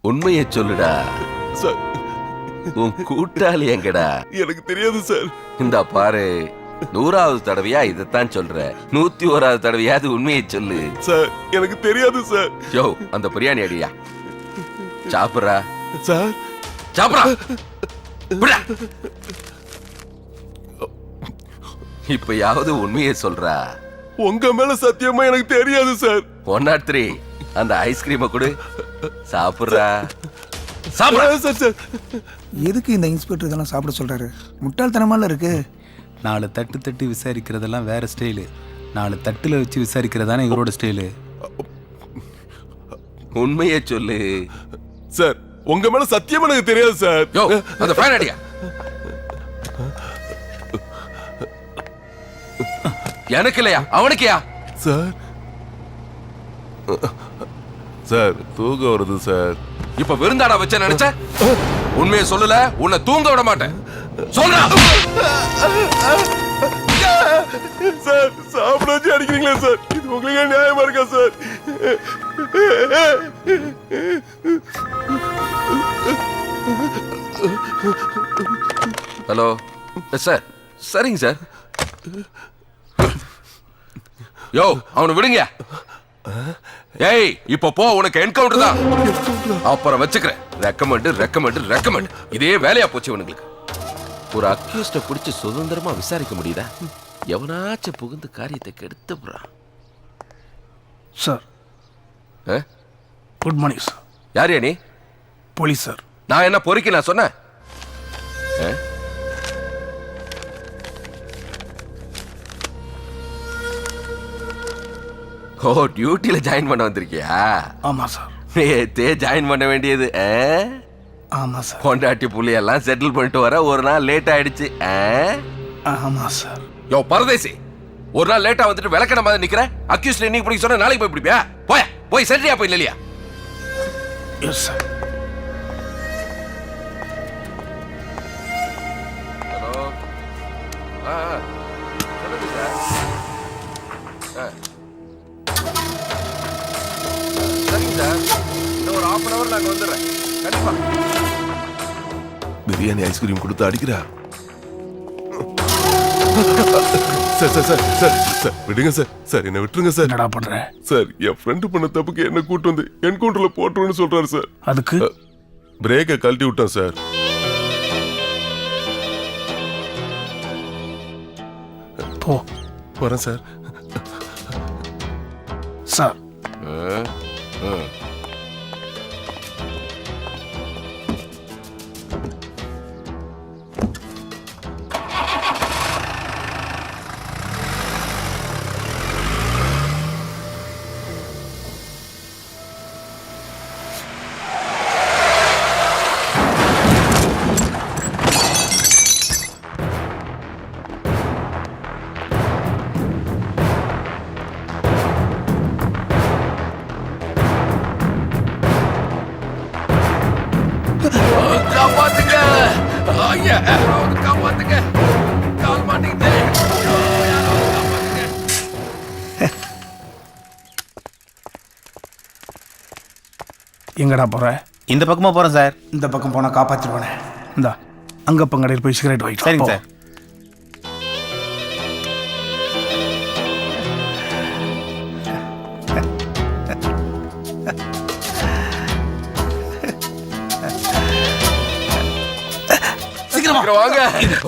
உண்மையை சொல்லுடா. சார் உன் கூட்டாளி எங்கடா? எனக்கு தெரியாது சார். இந்த பாரு, 100வது தடவையா இதைத்தான் சொல்ற. 101வது தடவையாவது உண்மையை சொல்லு. சார் எனக்கு தெரியாது சார். யோ, அந்த பிரியாணி அடியா. சாப்பிடுறா சார். சாப்பிடா. இப்பயாவது உண்மையை சொல்றா. உங்க மேல சத்தியமா எனக்கு தெரியாது சார். 103 அந்த ஐஸ்கிரீமை கொடு. சாப்பிடுறா. சாப்பிடுறா. சார் சார் எதுக்கு இந்த இன்ஸ்பெக்டர் இதெல்லாம் சாப்பிட சொல்றாரு? முட்டாள்தனமால இருக்கு. 4 தட்டு தட்டி விசாரிக்கிறதெல்லாம் வேற ஸ்டைலு. 4 தட்டுல வச்சு விசாரிக்கிறதானே இவரோட ஸ்டைலு. உண்மையை சொல்லு. சார் உங்க மேல சத்தியமா எனக்கு தெரியாது சார். யோ, அந்த ஃபேன் அடியா. எனக்கு இல்லையா, அவனுக்கையா? சார் சார் தூக்கம் வருது சார். இப்ப விருந்தாடா வச்ச நினைச்ச? உண்மையை சொல்லல, உன்னை தூங்க விட மாட்டேன். சொல்றா. சார் சாப்பிட வச்சு அடிக்கிறீங்களா சார்? இது உங்களுக்கு நியாயமா இருக்கா சார்? Hello sir. சரிங்க சார். யோ, அவனை விடுங்க. ஏய், இப்ப போ, உனக்கு என்கவுண்டர் தான். அப்புறம் வச்சுக்கிறேன். ரெக்கமெண்ட் இதே வேலையா போச்சு இவனுங்களுக்கு. ஒரு அக்யூஸ்ட பிடிச்சு சுதந்திரமா விசாரிக்க முடியுதா? எவனாச்சும் புகுந்து காரியத்தை கெடுத்து போறான். Sir good morning sir. யார் நீ? Police sir. நான் என்ன பொறுக்கி நான் சொன்னேன்? ஓ, டியூட்டில ஜாயின் பண்ண வந்திருக்கியா? ஆமா சார். நேத்தே ஜாயின் பண்ண வேண்டியது. ஆமா சார். பொண்டாட்டி புள்ளியெல்லாம் செட்டில் பண்ணிட்டு வர ஒரு நாள் லேட் ஆயிடுச்சு. ஆமா சார். யோ பரதேசி, ஒரு நாள் லேட்டா வந்துட்டு விளக்கண மாதிரி நிக்கிற. அக்யூஸ்ல இன்னைக்கு பிடிக்க சொன்னா நாளைக்கு போய் பிடிப்பியா? போய் செட்டியா போய் இல்லையா? Yes sir. ஹலோ. சொல்லுங்க சார். சரிங்க சார், இன்னும் ஒரு 1/2 hour நாங்க வந்துடுறேன். கண்டிப்பா. பிரியாணி ஐஸ்கிரீம் கொடுத்து அடிக்கிறா. Sir sir sir sir sir விடுங்க சார். சார் என்ன விட்டுருங்க சார். என்னடா பண்ற? சார் என் ஃப்ரெண்டு பண்ண தப்புக்கு என்ன கூட்டு வந்து என்கவுண்டர்ல போட்டுருன்னு சொல்றாரு சார். அதுக்கு பிரேக்கை கழட்டி விட்டோம் சார். போ. வரேன் சார். சார் காப்பாத்துங்க. காப்பாத்துங்க. கால் மாட்டீங்க. எங்கடா போற? இந்த பக்கமா போறேன் சார். இந்த பக்கம் போனா காப்பாத்திடுவானே. இந்தா அங்கப்ப கடையில் போய் சிகரெட் வாங்கிட்டு. சரிங்க சார். வாங்க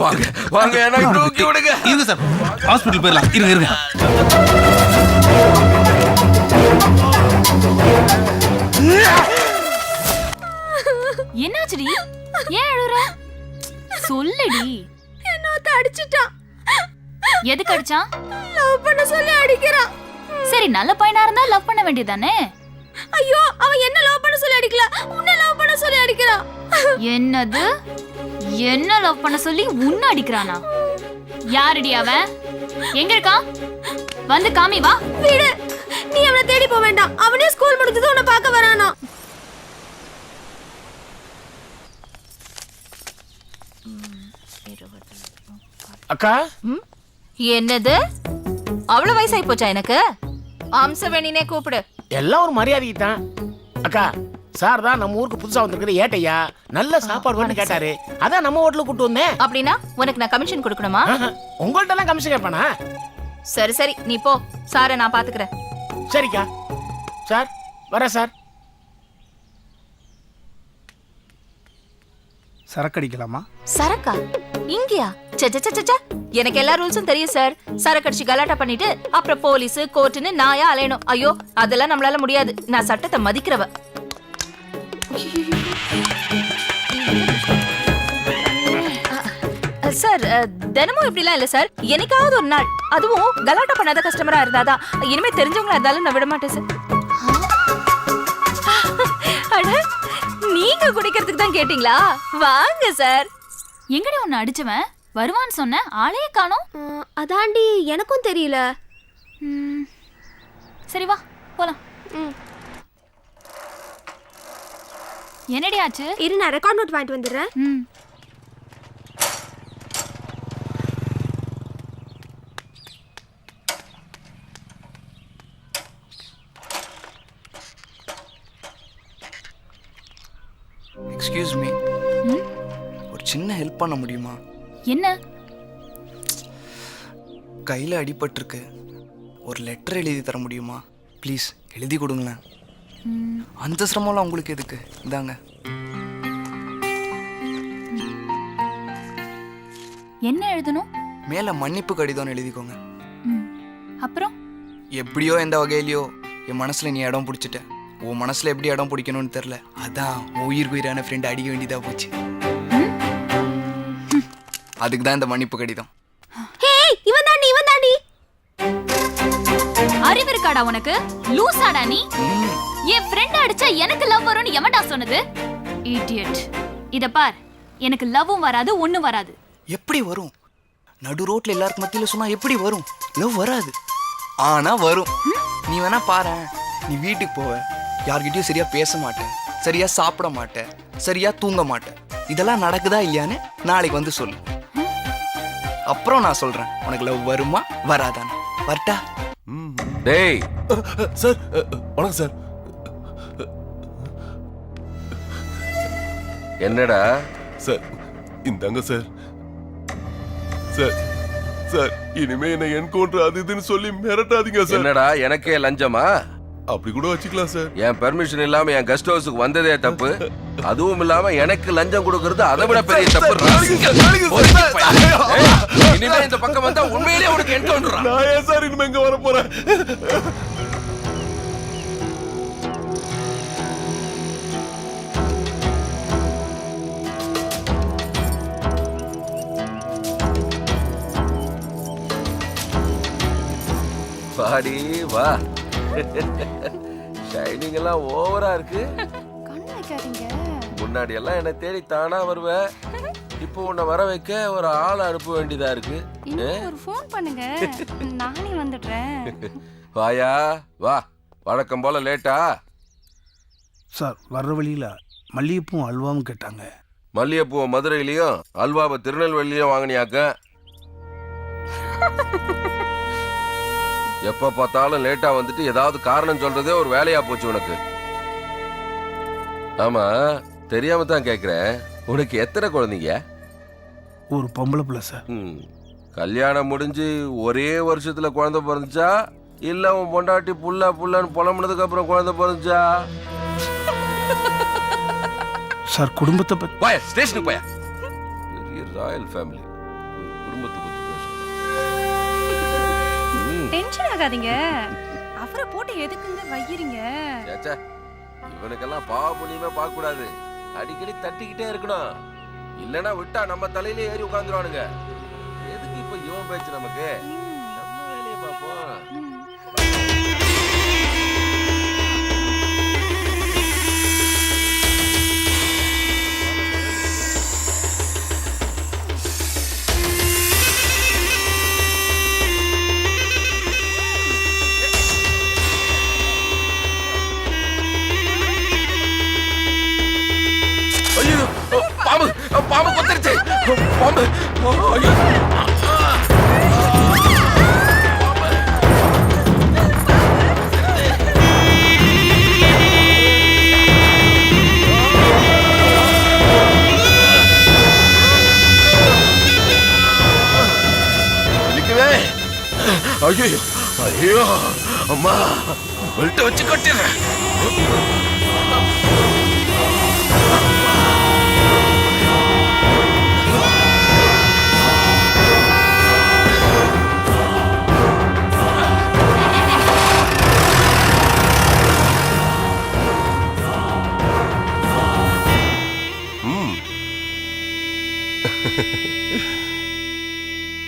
வாங்க வாங்க, எனக்கு தூக்கி விடுங்க. இருங்க சார், ஹாஸ்பிட்டல் போயிடலாம். இருங்க. என்னாச்சுடி? ஏன் அழுற? சொல்லுடி. என்ன அடிச்சிட்டான். எதுக்கு அடிச்சான்? லவ் பண்ண சொல்லி அடிக்கிறான். சரி, நல்ல பையனா இருந்தா லவ் பண்ண வேண்டியதானே? ஐயோ, அவன் என்ன லவ் பண்ண சொல்லி அடிக்கல, உன்னை லவ் பண்ண சொல்லி அடிக்கிறான். என்னது? என்ன லவ் பண்ண சொல்லி உன்னை அடிக்கிறானா? யாருடி அவன்? எங்க இருக்கான்? வந்து காமி வா. விடு, நீ அவனை தேடி போக வேண்டாம். அவனே ஸ்கூல் முடிஞ்சது உன்னை பார்க்க வரானா. அக்கா. என்னது? அவ்வளவு வயசாயி போச்சா எனக்கு? அம்சவேணினே கூப்பிடு. எல்லாம் ஒரு மரியாதைக்கு தான். அக்கா, சார் தான் நம்ம ஊருக்கு புதுசா வந்திருக்கிற ஏட்டையா நல்ல சாப்பாடு வேணும் கேட்டாரு. அதான் நம்ம ஹோட்டலுக்கு கூட்டு வந்தேன். அப்படின்னா உனக்கு நான் கமிஷன் கொடுக்கணுமா? உங்கள்ட்ட எல்லாம் கமிஷன் கேட்பானா? சரி சரி நீ போ, சாரை நான் பாத்துக்கிறேன். சரிக்கா. சார் வரேன் சார். சரக்கு அடிக்கலாமா? சரக்கா? இங்கயா? சச்ச எனக்கு எல்லா ரூல்ஸும் தெரியும் சார். சரக்கு அடிச்சு கலாட்டா பண்ணிட்டு அப்புறம் போலீஸ் கோர்ட்டுன்னு நாயா அலையணும். ஐயோ அதெல்லாம் நம்மளால முடியாது. நான் சட்டத்தை மதிக்கிறவ. சார் தினமும் இப்படிலாம் இல்ல சார், என்னைக்காவது ஒரு நாள், அதுவும் கலாட்டா பண்ணாத கஸ்டமரா இருந்தாதான். இனிமே தெரிஞ்சவங்களா இருந்தாலும் நான் விட மாட்டேன் சார். அட நீங்க குடிக்கிறதுக்கு தான் கேட்டீங்களா? வாங்க சார். எங்கடி உன்னை அடிச்சவன் வருவான்னு சொன்ன, ஆளையே காணோம். அதாண்டி எனக்கும் தெரியல. சரி வா போலாம். என்னடி ஆச்சு? இரு நான் ரெக்கார்ட் நோட் வாங்கிட்டு வந்துடுறேன். எக்ஸ்கியூஸ் மீ, ஒரு சின்ன ஹெல்ப் பண்ண முடியுமா? என்ன? கையில் அடிபட்டிருக்கு, ஒரு லெட்டர் எழுதி தர முடியுமா? ப்ளீஸ் எழுதி கொடுங்களேன். அந்த சிரமம்லாம் உங்களுக்கு எதுக்கு? இந்தாங்க. என்ன எழுதணும்? மேலே மன்னிப்பு கடிதம் எழுதிக்கோங்க. அப்புறம் எப்படியோ எந்த வகையிலையோ என் மனசில் நீ இடம் பிடிச்சிட்ட. உன் மனசில் எப்படி இடம் பிடிக்கணும்னு தெரில, அதான் உயிருக்கு உயிரான ஃப்ரெண்ட் அடிக்க வேண்டியதாக போச்சு. அதுக்கு தான் இந்த மன்னிப்பு கடிதம். அறிவு இருக்காடா உனக்கு? லூசாடா நீ? என் ஃப்ரெண்ட் அடிச்சா எனக்கு லவ் வரும்னு எவன்டா சொன்னது? இடியட். இத பார், எனக்கு லவ்வும் வராது ஒண்ணும் வராது. எப்படி வரும்? நடு ரோட்ல எல்லாருக்கும் மத்தியில சொன்னா எப்படி வரும்? லவ் வராது, ஆனா வரும். நீ வேணா பாரு, நீ வீட்டுக்கு போவ, யார்கிட்டயும் சரியா பேச மாட்டேன், சரியா சாப்பிட மாட்டேன், சரியா தூங்க மாட்டேன். இதெல்லாம் நடக்குதா இல்லையான்னு நாளைக்கு வந்து சொல்லு. அப்புறம் நான் சொல்றேன் உனக்கு லவ் வருமா வராதான்னு. வரட்டா? டேய் சார் வணக்கம் சார். என்னடா? சார் இந்தாங்க சார். சார் சார் இனிமே என்ன என்கவுண்டர் அது இதுன்னு சொல்லி மிரட்டாதீங்க சார். என்னடா எனக்கே லஞ்சமா? அப்படி கூட வச்சுக்கலாம் சார். என் பெர்மிஷன் இல்லாம என் கெஸ்ட் ஹவுஸுக்கு வந்ததே தப்பு. அதுவும் இல்லாம எனக்கு லஞ்சம் கொடுக்கறது அதை விட பெரிய தப்பு. இனிமே இந்த பக்கம் வந்தா உண்மையிலேயே உனக்கு என்கவுண்டர். நான் ஏன் சார் இனிமே இங்க வர போறேன்? பாடி வா. ஷைனிங் எல்லாம் ஓவரா இருக்கு. கண்ணு வைக்காதீங்க. முன்னாடி எல்லாம் என்ன தேடி தானா வருவேன், இப்போ உன்னை வர வைக்க ஒரு ஆள் அனுப்ப வேண்டியதா இருக்கு. ஒரு ஃபோன் பண்ணுங்க, நானே வந்துடுறேன். வாயா வா. வழக்கம் போல லேட்டா? சார் வர்ற வழியில் மல்லிகைப்பூவும் அல்வாவும் கேட்டாங்க. மல்லிகைப்பூவை மதுரையிலையும் அல்வாவை திருநெல்வேலியிலையும் வாங்கினியாக்க? எப்ப பார்த்தாலும் லேட்டா வந்துட்டு ஏதாவது காரணம் சொல்றதே ஒரு வேலையா போச்சு உனக்கு. ஆமா, தெரியாம தான் கேக்குறேன், உனக்கு எத்தனை குழந்தைங்க? ஒரு பொம்பளை பிள்ளை சார். கல்யாணம் முடிஞ்சு ஒரே வருஷத்துல குழந்தை பிறந்துச்சா, இல்ல உன் பொண்டாட்டி புள்ள புள்ளன்னு புலம்புனதுக்கு அப்புறம் குழந்தை பிறந்துச்சா? சார் குடும்பத்தை பத்தி போய ஸ்டேஷனுக்கு போய. பெரிய ராயல் ஃபேமிலி, குடும்பத்தை பத்தி டென்ஷன் ஆகாதீங்க. அவரை போட்டு எதுக்குங்க வைக்கிறீங்க? சேச்சே, இவனுக்கெல்லாம் பாவ புண்ணியமே பார்க்க கூடாது, அடிக்கடி தட்டிக்கிட்டே இருக்கணும். இல்லனா விட்டா நம்ம தலையிலே ஏறி உட்கார்ந்துருவானுங்க. எதுக்கு இப்ப இவன் பேச்சு நமக்கு? நம்ம வேலையை பார்ப்போம். பாம்பு பாம்பு கொத்திருச்சு. பாம்பு. ஐயோ ஐயோ அம்மா பெல்ட் வச்சு கட்டிடுறேன்.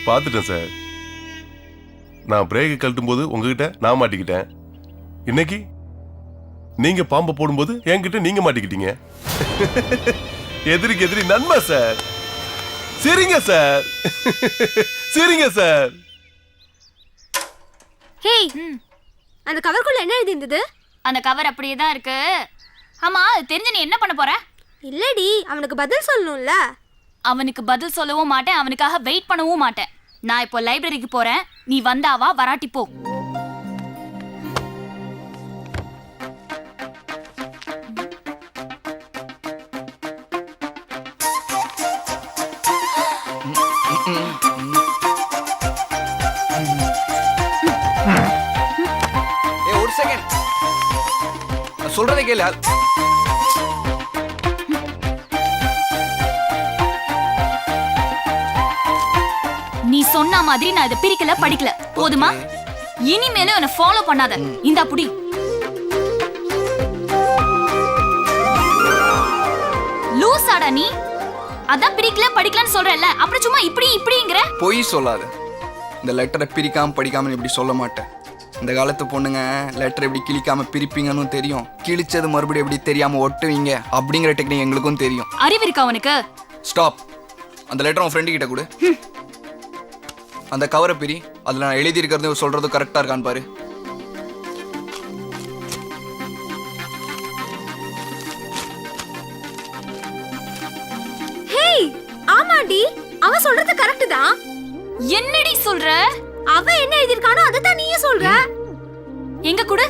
பார்த்துட்டேன் சார். நான் பிரேக்கை கழட்டும் போது உங்ககிட்ட நான் மாட்டிக்கிட்டேன். இன்னைக்கு நீங்க பாம்பை போடும்போது என்கிட்ட நீங்க மாட்டிக்கிட்டீங்க. எதிரிக்கு எதிரி நன்மை சார். சரிங்க சார். சரிங்க சார். ஹேய், அந்த கவர்க்குள்ள என்ன எழுதி இருந்தது? அந்த கவர் அப்படியே தான் இருக்கு. ஆமா, தெரிஞ்சு நீ என்ன பண்ண போற? இல்லடி, அவனுக்கு பதில் சொல்லணும்ல. அவனுக்கு பதில் சொல்லவும் மாட்டேன், அவனுக்காக வெயிட் பண்ணவும் மாட்டேன். நான் இப்போ லைப்ரரிக்கு போறேன். நீ வந்தாவா, வராட்டி போ. ஒரு செகண்ட், சொல்றதை கேளு. நீ சொன்ன மாதிரி நான் இதை பிரிக்கல, படிக்கல. போதுமா? இனிமேலும் என்ன ஃபாலோ பண்ணாத. இந்தா புடி. லூசாடா நீ? அதான் பிரிக்கல படிக்கலன்னு சொல்றல, அப்புறம் சும்மா இப்படி இப்படிங்கற. பொய் சொல்லாத. இந்த லெட்டரை பிரிக்காம படிக்காம இப்படி சொல்ல மாட்டேன். இந்த காலத்து பொண்ணுங்க லெட்டர் எப்படி கிழிக்காம பிரிப்பீங்கன்னு தெரியும். கிழிச்சது மறுபடியும் எப்படி தெரியாம ஒட்டுவீங்க அப்படிங்கிற டெக்னிக் எங்களுக்கும் தெரியும். அறிவு இருக்கா உனக்கு? ஸ்டாப். அந்த லெட்டர் உன் ஃப்ரெண்டு கிட்ட கொடு. அந்த கவரை பிரி. அதுல நான் எழுதி இருக்கிறது சொல்றது கரெக்டா இருக்கான்னு பாரு. ஹேய், ஆமாடி, அவன் சொல்றது கரெக்ட் தான். என்னடி சொல்ற? அவன் என்ன எழுதிருக்கானோ அதை தான் நீயே சொல்ற. எங்க கூட?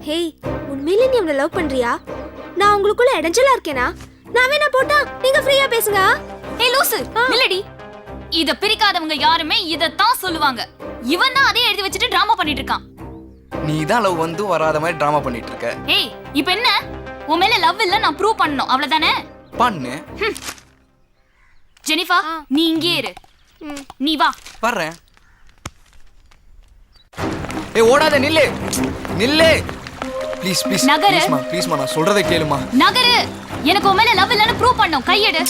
ஹேய், உண்மையிலே நீ அவனை லவ் பண்றியா? நான் உங்களுக்குள்ள இடைஞ்சலா இருக்கேனா? நான் வேணா போட்டா நீங்க ஃப்ரீயா பேசுங்க. ஏய் லூசு, நில்லடி. இத பிரிக்காதவங்க யாருமே இதத்தான் சொல்லுவாங்க. இவன் தான் அதே எழுதி வச்சுட்டு டிராமா பண்ணிட்டு இருக்கான். நீ தான் லவ் வந்து வராத மாதிரி டிராமா பண்ணிட்டு இருக்க. ஏய், இப்போ என்ன? உன் மேல லவ் இல்ல, நான் ப்ரூவ் பண்ணனும், அவ்வளவுதானே? பண்ணு. ஜெனிஃபா, நீ இங்கே இரு. நீ வா. வர்றேன். ஏய், ஓடாத, நில்லு நில்லு. Please please Nagar. ப்ளீஸ்மா ப்ளீஸ்மா, நான் சொல்றதை கேளுமா. நகரு. எனக்கு உன் மேல லவ் இல்லன்னு ப்ரூவ் பண்ணனும். கையெடு.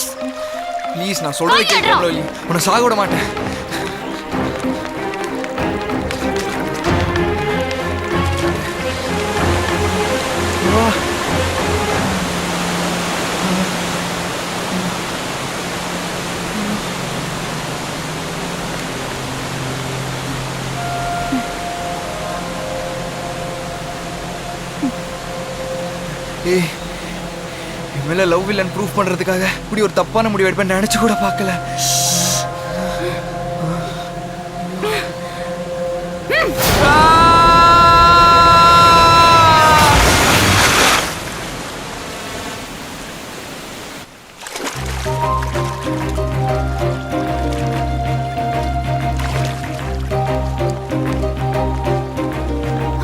ப்ளீஸ், நான் சொல்றதை கேளு. உன்னை சாக விட மாட்டேன். ஏய், என் மேல லவ் இல்லைன்னு ப்ரூஃப் பண்றதுக்காக இப்படி ஒரு தப்பான முடிவு எடுப்பேன் நினைச்சு கூட பார்க்கல.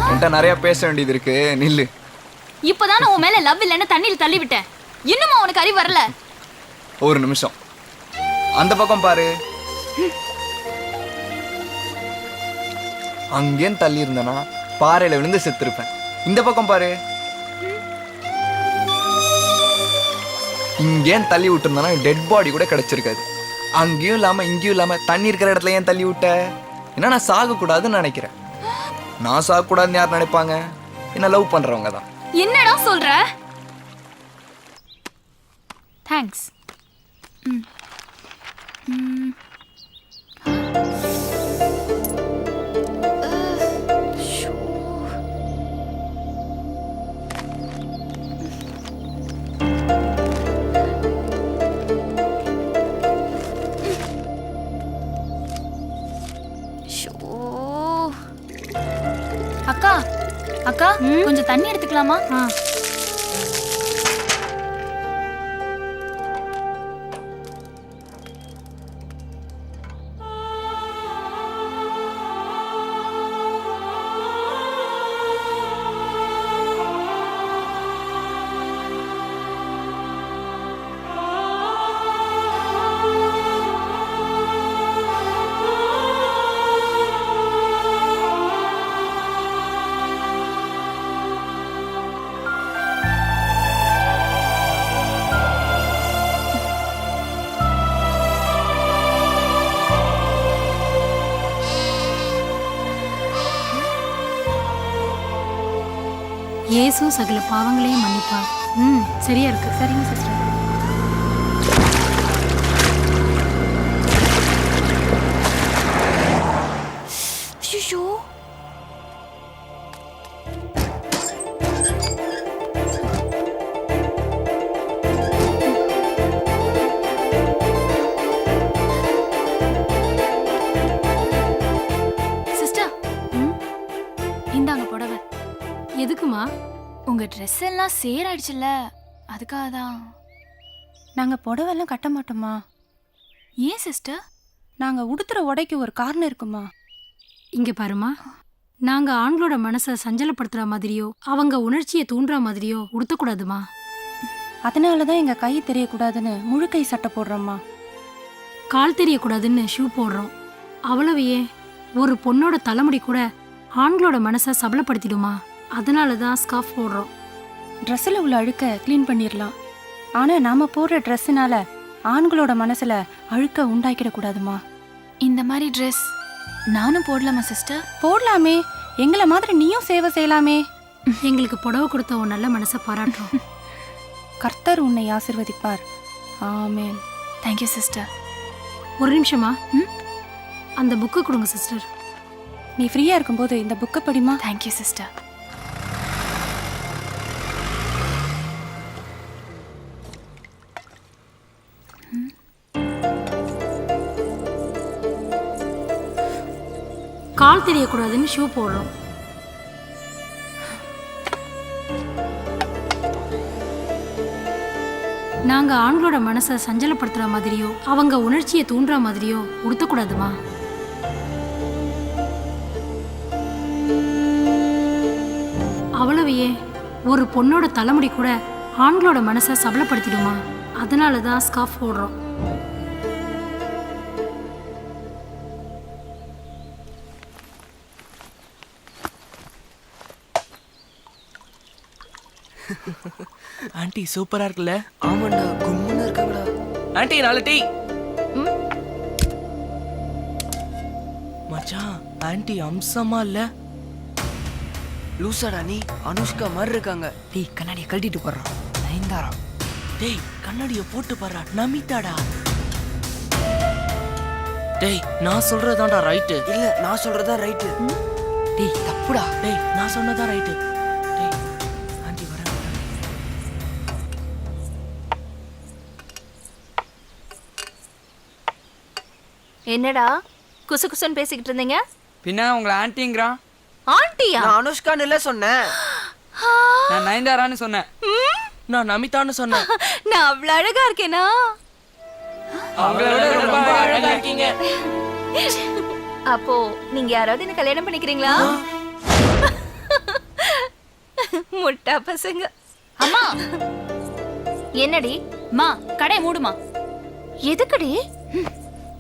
என்கிட்ட நிறைய பேச வேண்டியது இருக்கு, நில்லு. இப்பதான் உன் மேல லவ் இல்லன்னு தண்ணியில் தள்ளி விட்டேன். இன்னுமா உனக்கு அறிவு வரல? ஒரு நிமிஷம், அந்த பக்கம் பாரு. அங்கேயும் தள்ளி இருந்தனா பாறையில விழுந்து செத்துருப்பேன். இந்த பக்கம் பாரு. இங்கேயும் தள்ளி விட்டுருந்தனா டெட் பாடி கூட கிடைச்சிருக்காது. அங்கேயும் இல்லாம இங்கேயும் இல்லாம தண்ணி இருக்கிற இடத்துல ஏன் தள்ளி விட்ட? ஏன்னா நான் சாக கூடாதுன்னு நினைக்கிறேன். நான் சாக கூடாதுன்னு யார் நினைப்பாங்க? என்ன லவ் பண்றவங்க தான். என்னடா சொல்ற? தேங்க்ஸ். அக்கா அக்கா, ம்? கொஞ்சம் தண்ணி கொஞ்சம் தண்ணி எடுத்துக்கலாமா? எடுத்துக்கலாமா? கொஞ்சம் தண்ணி எடுத்துக்கலாமா? எடுத்துக்கோ. ம். ம். ம். இயேசு சகல பாவங்களையும் மன்னிப்பார். சரியா இருக்கு. சரிங்க சிஸ்டர். ஐயோ, சிஸ்டர், இந்தாங்க புடவை. எதுக்குமா? உங்க ட்ரெஸ் எல்லாம் சேராயிடுச்சுல்ல, அதுக்காக தான். நாங்க புடவெல்லாம் கட்ட மாட்டோமா? ஏன் சிஸ்டர்? நாங்க உடுத்துற உடைக்கு ஒரு காரணம் இருக்குமா? இங்க பாருமா, நாங்க ஆண்களோட மனசை சஞ்சலப்படுத்துற மாதிரியோ அவங்க உணர்ச்சியை தூண்டுற மாதிரியோ உடுத்தக்கூடாதுமா. அதனாலதான் எங்க கை தெரியக்கூடாதுன்னு முழு கை சட்டை போடுறோம்மா. கால் தெரியக்கூடாதுன்னு ஷூ போடுறோம். அவ்வளவு ஏன், ஒரு பொண்ணோட தலைமுடி கூட ஆண்களோட மனசை சபலப்படுத்திடுமா. அதனால தான் ஸ்கார்ஃப் போடுறோம். ட்ரெஸ்ஸில் உள்ள அழுக்க க்ளீன் பண்ணிடலாம். ஆனா நாம போடுற ட்ரெஸ்ஸுனால ஆண்களோட மனசுல அழுக்க உண்டாக்கிடக்கூடாதுமா. இந்த மாதிரி ட்ரெஸ் நானும் போடலாமா சிஸ்டர்? போடலாமே, எங்களை மாதிரி நீயும் சேவை செய்யலாமே. எங்களுக்கு புடவை கொடுத்த உன் நல்ல மனசை பாராட்டுறோம். கர்த்தர் உன்னை ஆசீர்வதிப்பார். ஆமென். Thank you sister. ஒரு நிமிஷமா, அந்த புக்கு கொடுங்க சிஸ்டர். நீ ஃப்ரீயா இருக்கும்போது இந்த புக்கை படிமா. Thank you sister. கால் தெரியக்கூடாதுன்னு ஷூ போடுறோம். நாங்க ஆண்களோட மனசை சஞ்சலப்படுத்துற மாதிரியோ அவங்க உணர்ச்சியை தூண்டுற மாதிரியோ உடுத்தக்கூடாதுமா. அவ்வளவு ஏன், ஒரு பொண்ணோட தலைமுடி கூட ஆண்களோட மனசை சபலப்படுத்திடுமா. அதனால தான் ஸ்கார்ஃப் போடுறோம். ஆண்டி சூப்பரா இருக்குல்ல? ஆமாண்டா, கும்முன்னு இருக்காங்கடா. Aunty 4 tea. மச்சான், ஆண்டி அம்சமா இல்ல? லூசாடா நீ, அனுஷ்கா மாதிரி இருக்காங்க. டேய் கண்ணாடியை கழட்டிட்டு போடுறான். நயன்தாரா. டேய் கண்ணாடியை போட்டு பாடுறா, நமிதாடா. டேய் நான் சொல்றதாண்டா ரைட்டு. இல்ல நான் சொல்றதா ரைட்டு. டேய் தப்புடா. டேய் நான் சொன்னதா ரைட்டு. டேய் ஆண்டி வர. என்னடா குசு குசுன்னு பேசிக்கிட்டு இருந்தீங்க? பின்ன உங்களை ஆண்டிங்கிறான். ஆண்டியா? நான் அனுஷ்கான்னு இல்ல சொன்னேன். நான் நயன்தாரான்னு சொன்னேன். நான் நமிதான்னு சொன்னேன். நான் அவ்வளவு அழகா இருக்கேனா? அவங்களோட ரொம்ப அழகா இருக்கீங்க. அப்போ நீங்க யாராவது என்ன கல்யாணம் பண்ணிக்கிறீங்களா? முட்டா பசங்க. அம்மா, என்னடி? மா கடை மூடுமா. எதுக்கடி?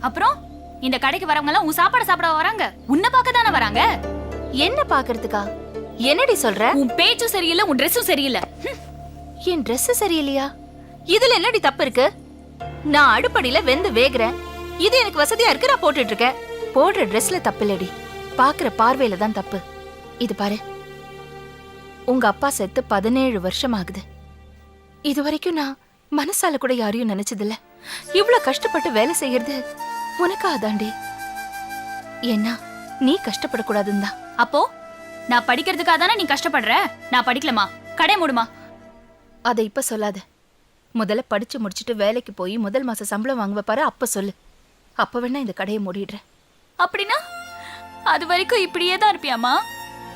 அப்புறம் இந்த கடைக்கு வரவங்க எல்லாம் உன் சாப்பாடு சாப்பிட வராங்க, உன்னை பார்க்க தானே வராங்க. என்ன பாக்குறதுக்கா? என்னடி சொல்ற? உன் பேச்சும் சரியில்லை, உன் ட்ரெஸ்ஸும் சரியில்லை. என் Dress சரியில்லையா? இதுல என்னடி தப்பு இருக்கு? நான் அடுப்படியில வெந்து வேகுறேன். இது எனக்கு வசதியா இருக்கு, நான் போட்டுட்டு இருக்கேன். போடுற Dressல தப்பு இல்லடி, பாக்குற பார்வையில தான் தப்பு. இது பாரு, உங்க அப்பா செத்து 17 வருஷம் ஆகுது. இது வரைக்கும் நான் மனசால கூட யாரையும் நினைச்சதில்ல. இவ்வளவு கஷ்டப்பட்டு வேலை செய்யறது உனக்காதாண்டி. ஏன்னா நீ கஷ்டப்படக்கூடாதுன்னு தான். அப்போ நான் படிக்கிறதுக்காக தானே நீ கஷ்டப்படுற. நான் படிக்கலமா, கடை மூடுமா. அதை இப்ப சொல்லாத. முதல்ல படிச்சு முடிச்சுட்டு வேலைக்கு போய் முதல் மாச சம்பளம் வாங்குவ பாரு, அப்ப சொல்லு. அப்ப வேணா இந்த கடையை மூடிடுறேன். அப்படின்னா அது வரைக்கும் இப்படியே தான் இருப்பியாமா?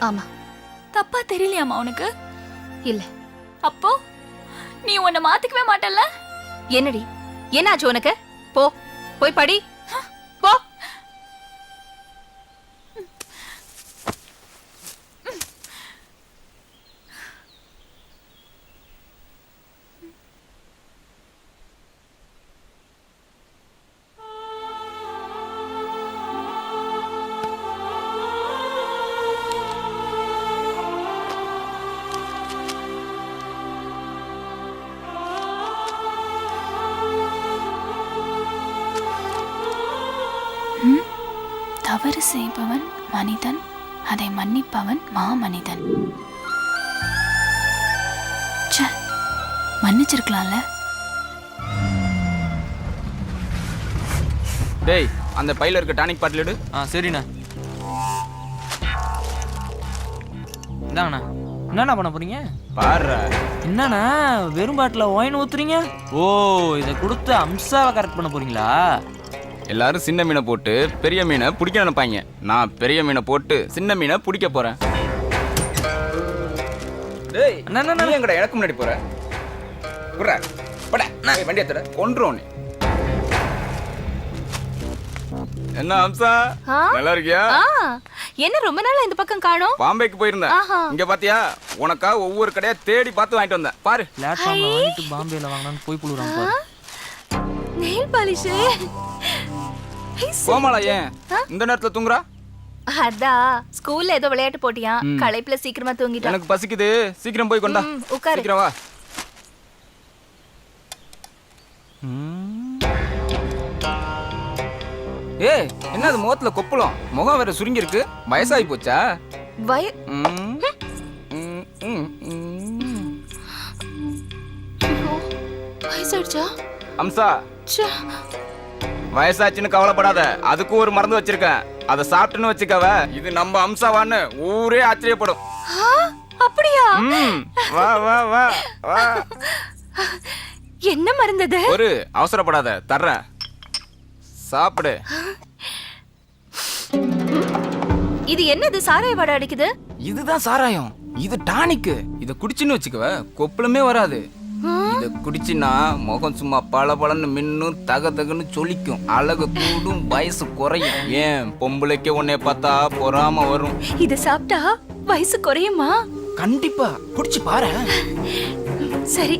ஆமா. தப்பா தெரியலையாமா உனக்கு? இல்ல. அப்போ நீ உன்னை மாத்திக்கவே மாட்டல்ல? என்னடி என்னாச்சு உனக்கு? போ போய் படி போ. தவறு செய்பவன் மனிதன், அதை மன்னிப்பவன் மாமனிதன். மன்னிச்சிருக்கலாம்ல. டேய் அந்த பையில இருக்க டானிக் பாட்டில் எடு. சரிண்ணா. இந்தாங்கண்ணா. என்னண்ணா பண்ண போறீங்க? பாரு என்னண்ணா வெறும் பாட்டில் ஒயின் ஊத்துறீங்க? ஓ, இதை கொடுத்து அம்சாவை கரெக்ட் பண்ண போறீங்களா? எல்லாரும் சின்ன மீனை போட்டு பெரிய மீனை பிடிக்க நினைப்பாங்க. நான் பெரிய மீனை போட்டு சின்ன மீனை பிடிக்க போறேன். டேய் அண்ணா எங்கடா எனக்கு முன்னாடி போற? குறா பட நான் வண்டி ஏத்துற கொன்றுவோம். என்ன அம்சா நல்லா இருக்கியா? என்ன ரொம்ப நாளா இந்த பக்கம் காணோம்? பாம்பேக்கு போயிருந்தேன். இங்க பாத்தியா உனக்கா ஒவ்வொரு கடையா தேடி பார்த்து வாங்கிட்டு வந்தேன். பாரு பிளாட்ஃபார்ம்ல வாங்கிட்டு பாம்பேல வாங்கணும்னு போய் புழுறான் பாரு. Nail polish. கோமாளா ஏன் இந்த நேரத்துல தூங்குறா? அதான் ஸ்கூல்ல ஏதோ விளையாட்டு போட்டியா, களைப்புல சீக்கிரமா தூங்கிட்டா. எனக்கு பசிக்குது, சீக்கிரம் போய் கொண்டா. உட்காரு. சீக்கிரம் வா. ஏய் என்னது முகத்துல கொப்பளம்? முகம் வேற சுருங்கி இருக்கு. வயசாகி போச்சா? வயசாயிடுச்சா? அம்சா வயசாச்சுன்னு கவலைப்படாத, அதுக்கும் ஒரு மருந்து வச்சிருக்கேன். அதை சாப்பிட்டுன்னு வச்சுக்கவ, இது நம்ம அம்சாவான்னு ஊரே ஆச்சரியப்படும். அப்படியா? வா வா வா வா. என்ன மருந்தது? ஒரு அவசரப்படாத, தர்றேன், சாப்பிடு. இது என்னது சாராய வாடை அடிக்குது? இதுதான் சாராயம். இது டானிக்கு. இத குடிச்சுன்னு வச்சுக்கவ கொப்பளமே வராது. இத குடிச்சினா முகம் சும்மா பளபளன்னு மின்னும், தக தகன்னு சொலிக்கும், அழகு கூடும், வயசு குறையும். ஏன் பொம்பளைக்கே உன்னை பார்த்தா பொறாம வரும். இத சாப்பிட்டா வயசு குறையுமா? கண்டிப்பா, குடிச்சு பாரு. சரி.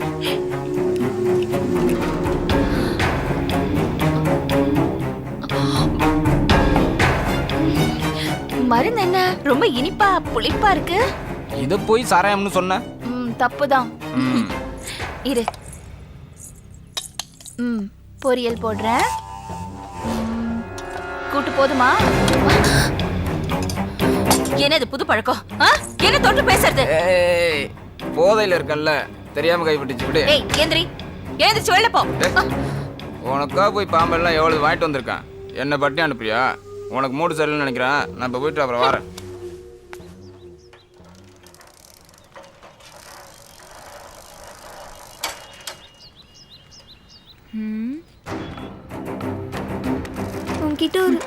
மருந்து என்ன ரொம்ப இனிப்பா புளிப்பா இருக்கு? இத போய் சாராயம்னு சொன்ன? தப்புதான். இரு. பொரியல் போடுறேன். கூட்டு போதுமா? என்னது புது பழக்கம்? என்ன தொட்டு பேசுறது? போதையில இருக்கல்ல, தெரியாம கைப்பட்டுச்சு விடு. ஏய் ஏந்திரி, ஏந்திரிச்சு வெளில போ. உனக்கா போய் பாம்பெல்லாம் எவ்வளவு வாங்கிட்டு வந்திருக்கேன். என்ன பட்டி அனுப்புறியா? உனக்கு மூடு சரியில்லைன்னு நினைக்கிறேன். நான் இப்போ போயிட்டு அப்புறம் வரேன். உன்கிட்ட ஒரு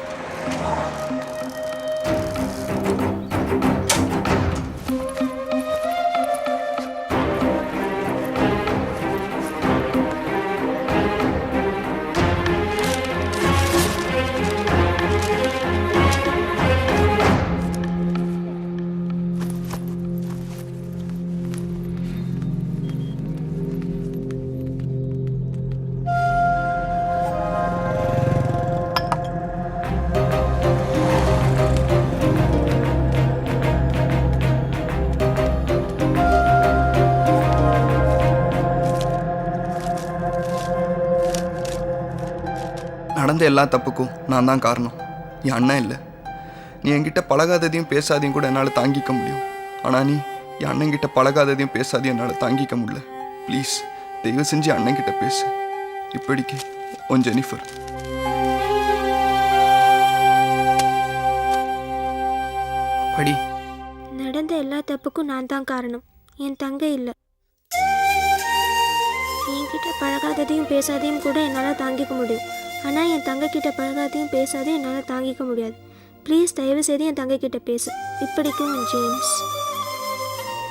நடந்த எல்லா தப்புக்கும் நான் தான் காரணம், என் அண்ணன் இல்லை. நீ என்கிட்ட பழகாததையும் பேசாதையும் கூட என்னால் தாங்கிக்க முடியும். ஆனால் நீ என் அண்ணன்கிட்ட பழகாததையும் பேசாதையும் என்னால் தாங்கிக்க முடியல. ப்ளீஸ் தயவு செஞ்சு அண்ணன்கிட்ட பேசு. இப்படிக்கு உன் ஜெனிஃபர். படி. நடந்த எல்லா தப்புக்கும் நான் தான் காரணம், என் தங்கை இல்லை. என்கிட்ட பழகாததையும் பேசாதையும் கூட என்னால் தாங்கிக்க முடியும். ஆனால் என் தங்கைக்கிட்ட பழகாதையும் பேசாதையும் என்னால் தாங்கிக்க முடியாது. ப்ளீஸ் தயவு செய்து என் தங்கைக்கிட்ட பேசு. இப்படிக்கும் உன் ஜேம்ஸ்.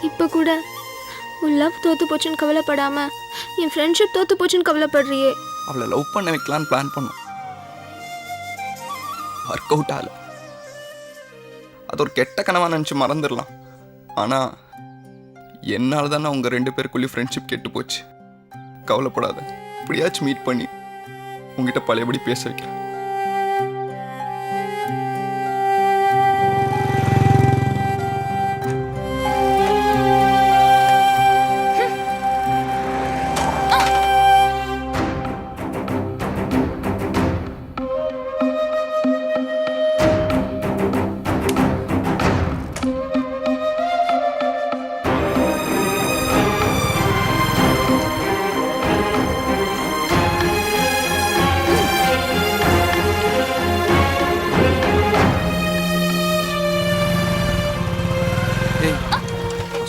இப்போ கூட உன் லவ் தோத்து போச்சுன்னு கவலைப்படாம என் ஃப்ரெண்ட்ஷிப் தோத்து போச்சுன்னு கவலைப்படுறியே. அவளை லவ் பண்ண வைக்கலான்னு பிளான் பண்ணோம். ஒர்க் அவுட் ஆகல. அது ஒரு கெட்ட கனவா நினச்சி மறந்துடலாம். ஆனால் என்னால் தானே அவங்க 2 பேருக்குள்ளேயும் ஃப்ரெண்ட்ஷிப் கெட்டு போச்சு. கவலைப்படாத, இப்படியாச்சும் மீட் பண்ணி உங்ககிட்ட பழையபடி பேச வைக்கிறேன்.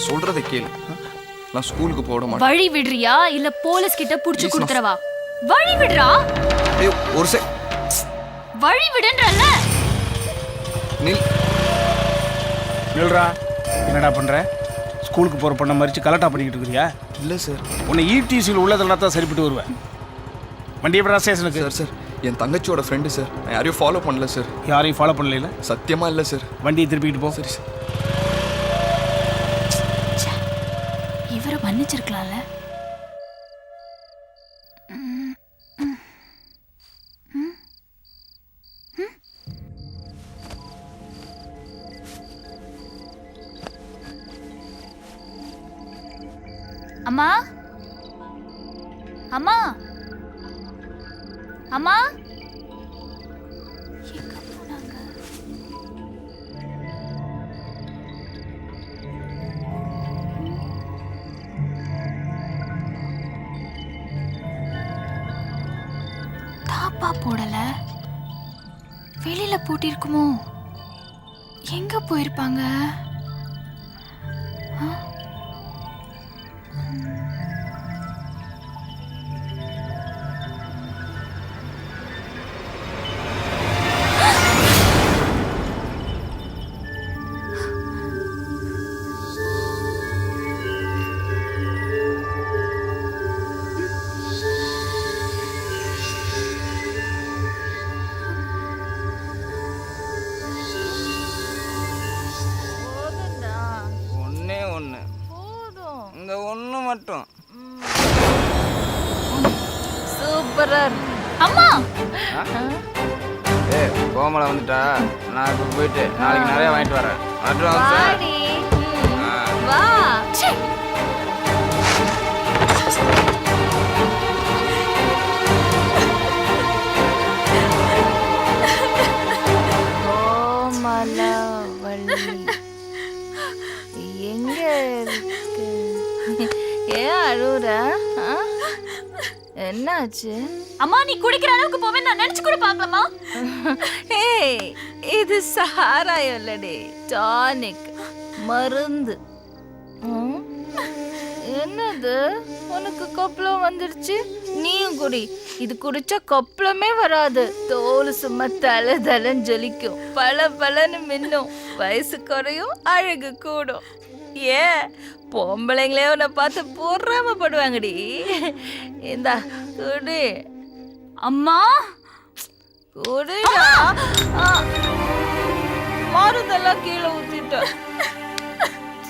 நான் சொல்றதை கேளு. நான் ஸ்கூலுக்கு போட மாட்டேன். வழி விடுறியா இல்ல போலீஸ் கிட்ட புடிச்சு Please, கொடுத்துறவா? வழி விடுறா. ஏய், ஒரு வழி விடுன்றல்ல. நில்றா. என்னடா பண்ற? ஸ்கூலுக்கு போற பொண்ணை மறிச்சு கலட்டா பண்ணிக்கிட்டு இருக்கிறியா? இல்லை சார். உன்னை ஈடிசியில் உள்ளதெல்லாம் தான் சரிப்பட்டு வருவேன். வண்டி எப்படா ஸ்டேஷனுக்கு? சார் என் தங்கச்சியோட ஃப்ரெண்டு சார். நான் யாரையும் ஃபாலோ பண்ணல சார். யாரையும் ஃபாலோ பண்ணல? சத்தியமா இல்லை சார். வண்டியை திருப்பிக்கிட்டு போ. சரி சார். இவரை மன்னிச்சிருக்கலாம்ல. அம்மா அம்மா அம்மா எங்க போனாங்க? தாப்பா போடல, வெளியில போட்டிருக்குமோ? எங்க போயிருப்பாங்க? மட்டும் சூப்பரா அம்மா கோமலை வந்துட்டா. நான் இப்போ போயிட்டு நாளைக்கு நிறைய வாங்கிட்டு வரேன். வாடி. வா. எங்க இருக்கு? ஏன் அழுற? என்னாச்சு? அம்மா நீ குடிக்கிற அளவுக்கு போவே நான் நினைச்சு கூட பார்க்கலாமா? ஏய், இது சாராயம் இல்லடி, டானிக், மருந்து. என்னது உனக்கு கொப்பளம் வந்துருச்சு? நீயும் குடி. இது குடிச்சா கொப்பளமே வராது. தோல் சும்மா தலை தலைன்னு ஜொலிக்கும், பல பலன்னு மின்னும், வயசு குறையும், அழகு கூடும். ஏன் பொம்பளைங்களே உன்னை பார்த்து பொறாமப்படுவாங்கடி. இந்தா குடி. அம்மா குடிடா. மருந்தெல்லாம் கீழே ஊத்திட்ட.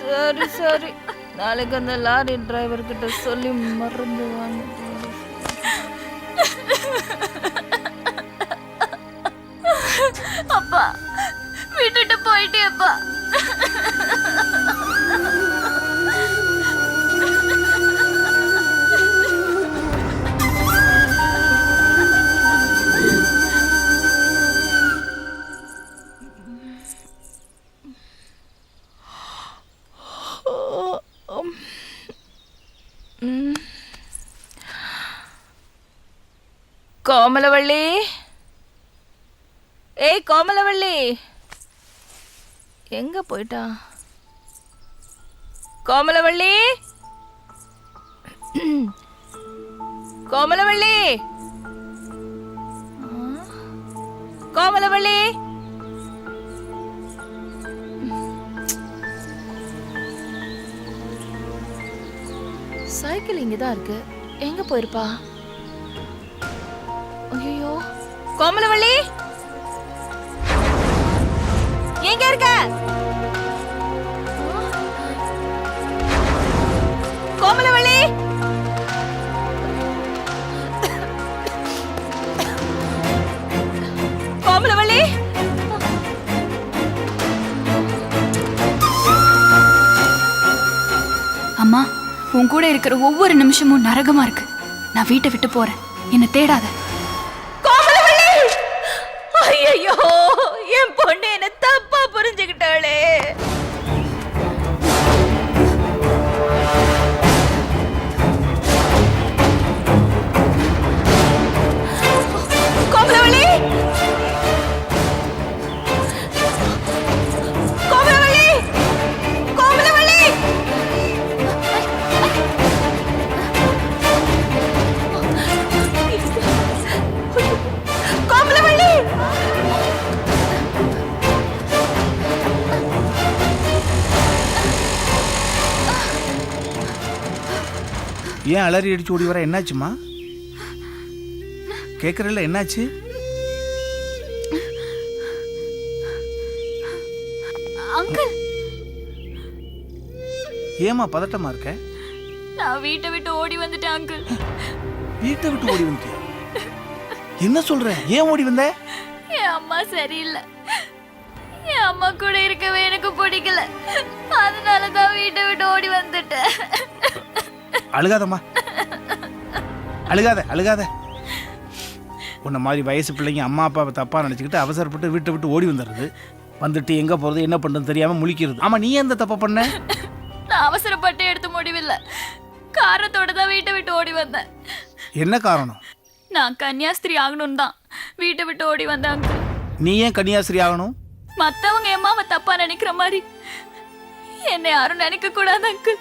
சரி சரி, நாளைக்கு அந்த லாரி டிரைவர் கிட்ட சொல்லி மருந்து வாங்க. அப்பா விட்டுட்டு போயிட்டேப்பா. கோமலவள்ளி, ஏய் கோமலவள்ளி, எங்க போயிட்டா? கோமலவள்ளி, கோமலவள்ளி, கோமலவள்ளி. சைக்கிள் இங்கதான் இருக்கு, எங்க போயிருப்பா? ஐயோ, கோமலவள்ளி எங்க இருக்க? கோமலவள்ளி, கோமலவள்ளி. அம்மா உன் கூட இருக்கிற ஒவ்வொரு நிமிஷமும் நரகமா இருக்கு. நான் வீட்டை விட்டு போறேன், என்ன தேடாத. ஐயோ, என் பொண்ணு என்ன தப்பா புரிஞ்சுக்கிட்டாளே. கோமலவள்ளி, கோமலவள்ளி, கோமலவள்ளி. ஏன் அலறி அடிச்சு ஓடி வர? என்னாச்சுமா? கேட்குறல என்னாச்சு? அங்கிள், ஏமா பதட்டமா இருக்க? நான் வீட்டை விட்டு ஓடி வந்துட்டேன் அங்கிள். வீட்டை விட்டு ஓடி வந்துட்டியா? என்ன சொல்ற? ஏன் ஓடி வந்த? என் அம்மா சரியில்லை. என் அம்மா கூட இருக்கவே எனக்கு பிடிக்கல. அதனால தான் வீட்டை விட்டு ஓடி வந்துட்டேன். அழுகாதம்மா, அழுகாத அழுகாத. உன்ன மாதிரி வயசு பிள்ளைங்க அம்மா அப்பாவை தப்பா நினைச்சுக்கிட்டு அவசரப்பட்டு வீட்டை விட்டு ஓடி வந்துடுறது. வந்துட்டு எங்க போறது என்ன பண்றது தெரியாம முழிக்கிறது. ஆமா, நீ எந்த தப்ப பண்ண? நான் அவசரப்பட்டு எடுத்த முடிவில்லை. காரணத்தோட தான் வீட்டை விட்டு ஓடி வந்தேன். என்ன காரணம்? நான் கன்னியாஸ்திரி ஆகணும்னு தான் வீட்டை விட்டு ஓடி வந்தேன் அங்கிள். நீ ஏன் கன்னியாஸ்திரி ஆகணும்? மத்தவங்க என் அம்மாவை தப்பா நினைக்கிற மாதிரி என்னை யாரும் நினைக்க கூடாது அங்கிள்.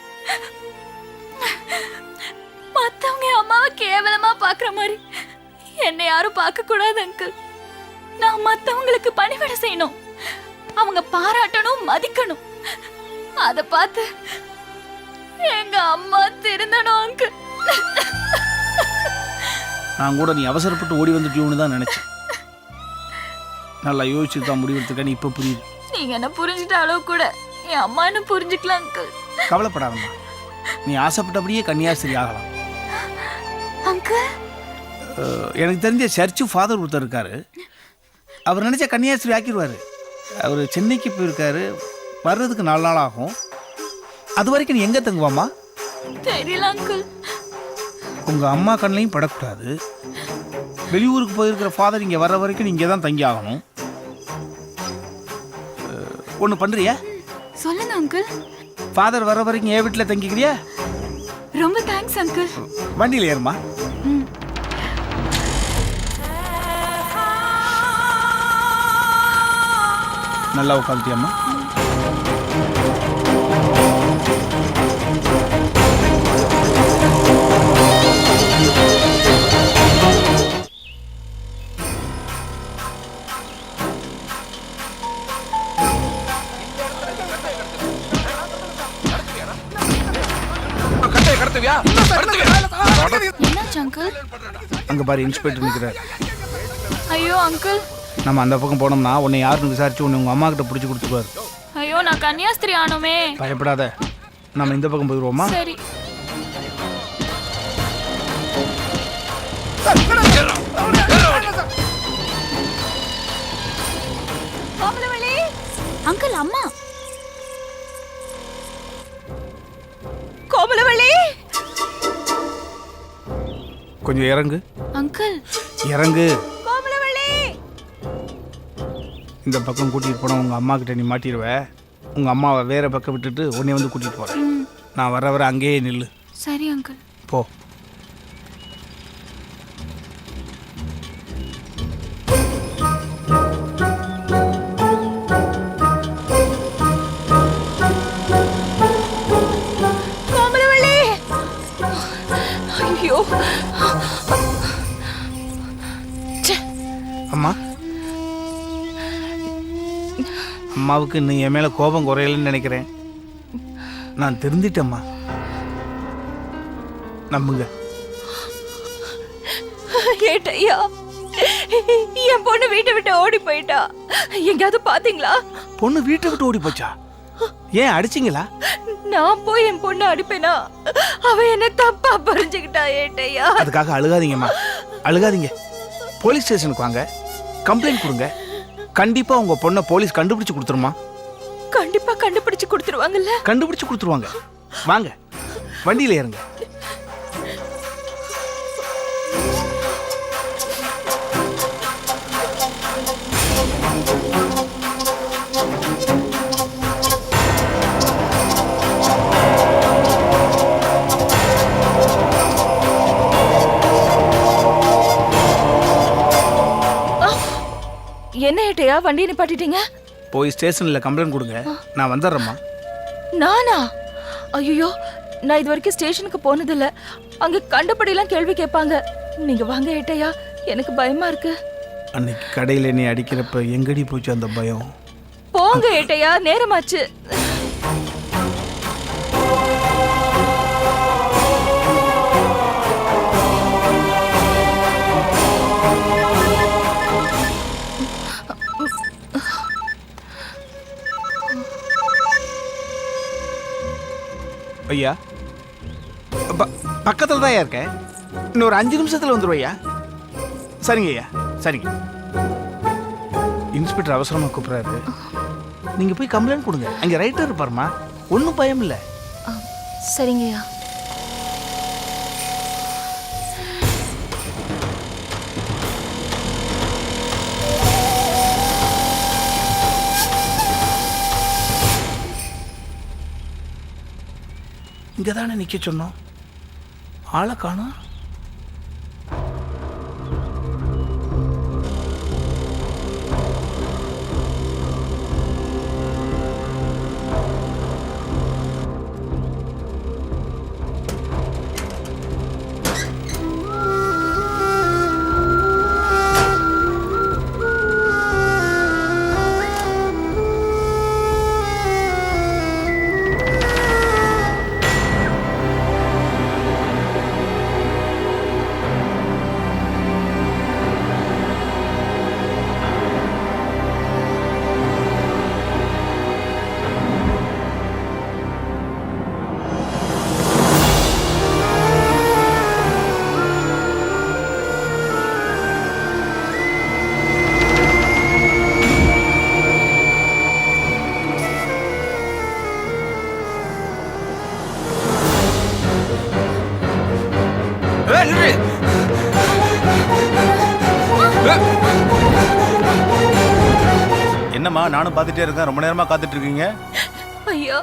மத்தவங்க என் அம்மாவை கேவலமா பாக்குற மாதிரி என்னை யாரும் பார்க்க கூடாது அங்கிள். நான் மத்தவங்களுக்கு பணிவிடை செய்யணும், அவங்க பாராட்டணும், மதிக்கணும். அத பார்த்து எங்க அம்மா திருந்தணும் அங்கிள். நான் கூட நீ அவசரப்பட்டு ஓடி வந்துட்டியோன்னு தான் நினைச்சேன். நல்லா யோசிச்சு தான் முடிவெடுத்துருக்கேன்னு இப்போ புரியுது. நீங்க என்ன புரிஞ்சுட்ட அளவு கூட என் அம்மா என்ன புரிஞ்சுக்கலாம் அங்கிள். கவலைப்படாதம்மா, நீ ஆசைப்பட்டபடியே கன்னியாஸ்திரி ஆகலாம். அங்கிள், எனக்கு தெரிஞ்ச சர்ச்சு ஃபாதர் ஒருத்தர் இருக்காரு. அவர் நினைச்சா கன்னியாஸ்திரி ஆக்கிடுவார். அவர் சென்னைக்கு போயிருக்காரு, வர்றதுக்கு 4 நாள் ஆகும். அது வரைக்கும் நீ எங்கே தங்குவாம்மா? தெரியல அங்கிள். உங்கள் அம்மா கண்ணையும் படக்கூடாது. வெளியூருக்கு போயிருக்கிற ஃபாதர் இங்கே வர்ற வரைக்கும் நீ இங்கே தான் தங்கி ஆகணும். ஒன்று பண்ணுறியா? சொல்லுங்க அங்கிள். ஃபாதர் வர வரைக்கும் என் வீட்டில் தங்கிக்கிறியா? ரொம்ப தேங்க்ஸ் அங்கிள். வண்டியில் ஏறுமா. நல்லா உட்காந்துட்டியம்மா. என்னாச்சு அங்கிள்? அங்கே பாரு, இன்ஸ்பெக்டர் நிற்கிறார். ஐயோ அங்கிள், நம்ம அந்த பக்கம் போனோம்னா உன்னை யாருன்னு விசாரிச்சு உன்னை உங்கள் அம்மா கிட்ட பிடிச்சி கொடுத்துருவாரு. ஐயோ நான் கன்னியாஸ்திரி ஆனோமே. பயப்படாத, நம்ம இந்த பக்கம் போயிடுவோமா? சரி. அங்கிள், அம்மா. கோமலவள்ளி, கொஞ்சம் இறங்கு. அங்கிள், இறங்கு. கோமலவள்ளி. இந்த பக்கம் கூட்டிகிட்டு போனால் உங்கள் அம்மா கிட்ட நீ மாட்டிடுவ. உங்கள் அம்மாவை வேற பக்கம் விட்டுட்டு உன்னை வந்து கூட்டிகிட்டு போகிறேன். நான் வர அங்கேயே நில்லு. சரி அங்கிள். போ. கோமலவள்ளி. ஐயோ அம்மா, அம்மாவுக்கு இன்னும் என் மேலே கோபம் குறையலன்னு நினைக்கிறேன். நான் திருந்திட்டேம்மா, நம்புங்க. ஏட்டையா, என் பொண்ணு வீட்டை விட்டு ஓடி போயிட்டா. எங்கேயாவது பாத்தீங்களா? பொண்ணு வீட்டை விட்டு ஓடி போச்சா? ஏன் அடிச்சிங்களா? நான் போய் என் பொண்ணு அடிப்பேனா? அவ என்ன தப்பா புரிஞ்சுக்கிட்டா ஏட்டையா. அதுக்காக அழுகாதீங்கம்மா, அழுகாதீங்க. போலீஸ் ஸ்டேஷனுக்கு வாங்க, கம்ப்ளைண்ட் கொடுங்க. கண்டிப்பா உங்க பொண்ணை போலீஸ் கண்டுபிடிச்சு கொடுத்துருமா? கண்டிப்பா கண்டுபிடிச்சு கொடுத்துருவாங்கல்ல? கண்டுபிடிச்சு கொடுத்துருவாங்க. வாங்க, வண்டியில ஏறுங்க. என்ன ஏட்டையா வண்டியை நிப்பாட்டிட்டீங்க? போய் ஸ்டேஷன்ல கம்ப்ளைண்ட் கொடுங்க, நான் வந்துடுறேம்மா. நானா? ஐயோ, நான் இது வரைக்கும் ஸ்டேஷனுக்கு போனதில்ல. அங்க கண்டபடியெல்லாம் கேள்வி கேட்பாங்க. நீங்க வாங்க ஏட்டையா, எனக்கு பயமா இருக்கு. அன்னைக்கு கடையில் நீ அடிக்கிறப்ப எங்கடி போச்சு அந்த பயம்? போங்க ஏட்டையா, நேரமாச்சு. பக்கத்தில் தான் இருக்கேன். இன்னும் ஒரு 5 நிமிஷத்தில் வந்துடுவையா? சரிங்க ஐயா, சரிங்க. இன்ஸ்பெக்டர் அவசரமாக கூப்பிட்றாரு. நீங்கள் போய் கம்ப்ளைண்ட் கொடுங்க. அங்கே ரைட்டர் இருப்பாருமா, ஒன்றும் பயம் இல்லை. சரிங்கய்யா. இங்கே தானே நிற்க சொன்னோம், ஆளை காணோம். என்னம்மா நானும் பார்த்துட்டே இருக்கேன், ரொம்ப நேரமா காத்துட்டு இருக்கீங்க. ஐயா,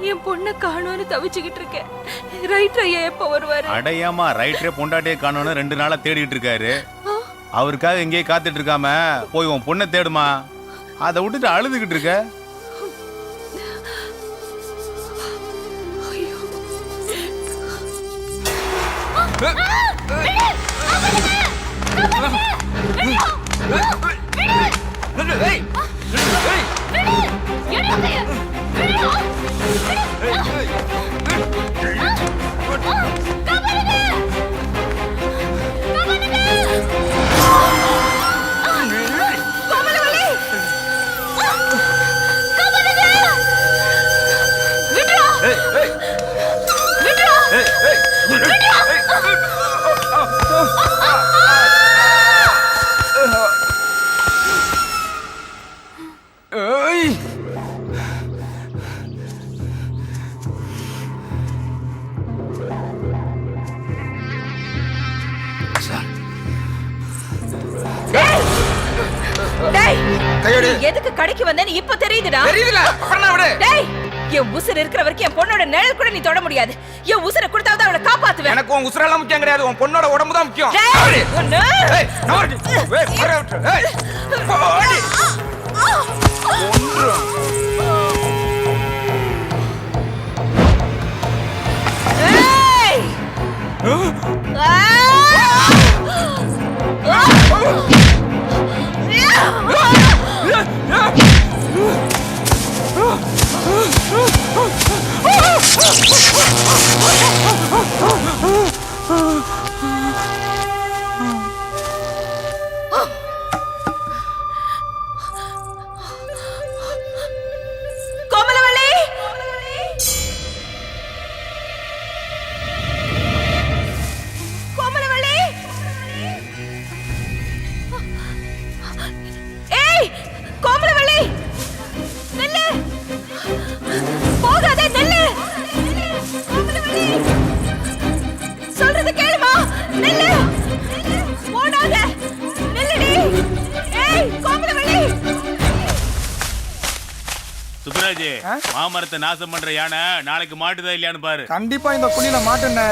என் பொண்ணை காணோன்னு தவிச்சுக்கிட்டு இருக்கேன். ரைட்டர் ஐயா எப்போ வருவாரு? அடையாமா ரைட்டரே பொண்டாட்டியே காணோன்னு 2 நாளா தேடிட்டு இருக்காரு. அவருக்காக எங்கேயே காத்துட்டு இருக்காம போய் உன் பொண்ணை தேடுமா. அதை விட்டுட்டு அழுதுகிட்டு இருக்க. எதுக்கு கடைக்கு வந்தேன்னு இப்ப தெரியுதுடா? தெரியல, அப்புறம் விடு. டேய், என் உசுர் இருக்கிற வரைக்கும் என் பொண்ணோட நிழல் கூட நீ தொட முடியாது. என் உசுரை கொடுத்தாவது அவளை காப்பாத்துவேன். எனக்கு உன் உசுரெல்லாம் முக்கியம் கிடையாது, உன் பொண்ணோட உடம்பு தான் முக்கியம். டேய், ஒண்ணு. ஏய், நவரு. ஏய், போற விட்டு. ஏய், போடி. ஒன்று. ஏய்! கோமலவள்ளி! கோமலவள்ளி! ஏய், கோமலவள்ளி! நில்லு! போகாதே, நில்லு! கோமலவள்ளி! சொல்றது கேளுமா? நில்லு! ஓடாத! நில்லுடி! ஏய், கோமலவள்ளி! சுப்ராஜ், மாமரத்தை நாசம் பண்ற யானை நாளைக்கு மாட்டுதா இல்லையான்னு பாரு. கண்டிப்பா இந்த குழியில மாட்டுண்ணே.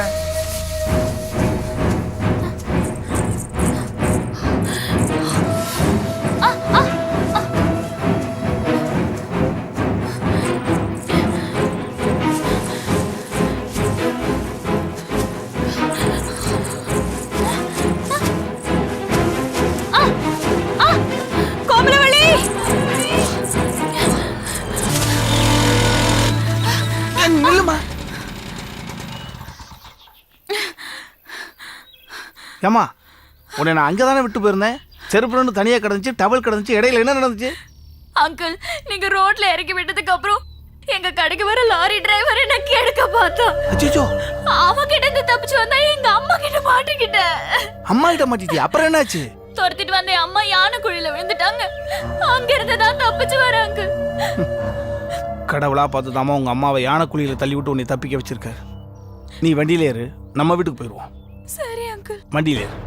கோமலவள்ளி! நில்லுமா. ஏம்மா, உன்னை நான் அங்கே தானே விட்டு போயிருந்தேன். செருப்புலன்னு தனியாக கிடந்துச்சு, டவல் கிடந்துச்சு. இடையில என்ன நடந்துச்சு? அங்கிள், நீங்க ரோட்ல இறக்கி விட்டதுக்கு அப்புறம் எங்க கடைக்கு வர லாரி டிரைவர் என்ன கேட்க பார்த்தான். அச்சோ, அவன் கிட்ட இருந்து தப்பிச்சு வந்தா எங்க அம்மா கிட்ட மாட்டிக்கிட்டேன். அம்மா கிட்ட மாட்டிட்டியா? அப்புறம் என்னாச்சு? துரத்திட்டு வந்த என் அம்மா யானை குழியில விழுந்துட்டாங்க. அங்க இருந்து தான் தப்பிச்சு வராங்க. கடவுளா பார்த்து தாமா உங்க அம்மாவை யானை குழியில தள்ளி விட்டு உன்னை தப்பிக்க வச்சிருக்காரு. நீ வண்டியில ஏறு, நம்ம வீட்டுக்கு போயிடுவோம். சரி அங்கிள். வண்டியில ஏறு.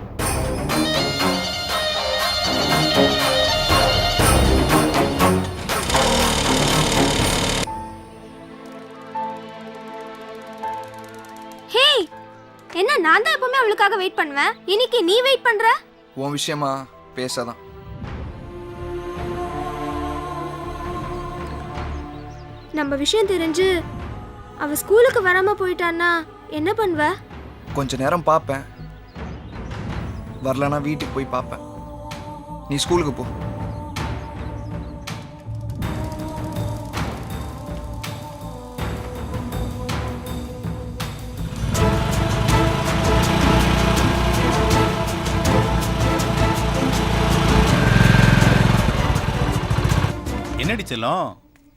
ஹே, என்ன நான் தான் எப்பவுமே அவளுக்காக வெயிட் பண்ணுவேன், இன்னைக்கு நீ வெயிட் பண்ற? உன் விஷயமா பேசாதான். நம்ம விஷயம் தெரிஞ்சு அவ ஸ்கூலுக்கு வராம போயிட்டான்னா என்ன பண்ணுவ? கொஞ்ச நேரம் பார்ப்பேன், வரலனா வீட்டுக்கு போய் பார்ப்பேன். நீ ஸ்கூலுக்கு போ. என்னடி செல்லம்,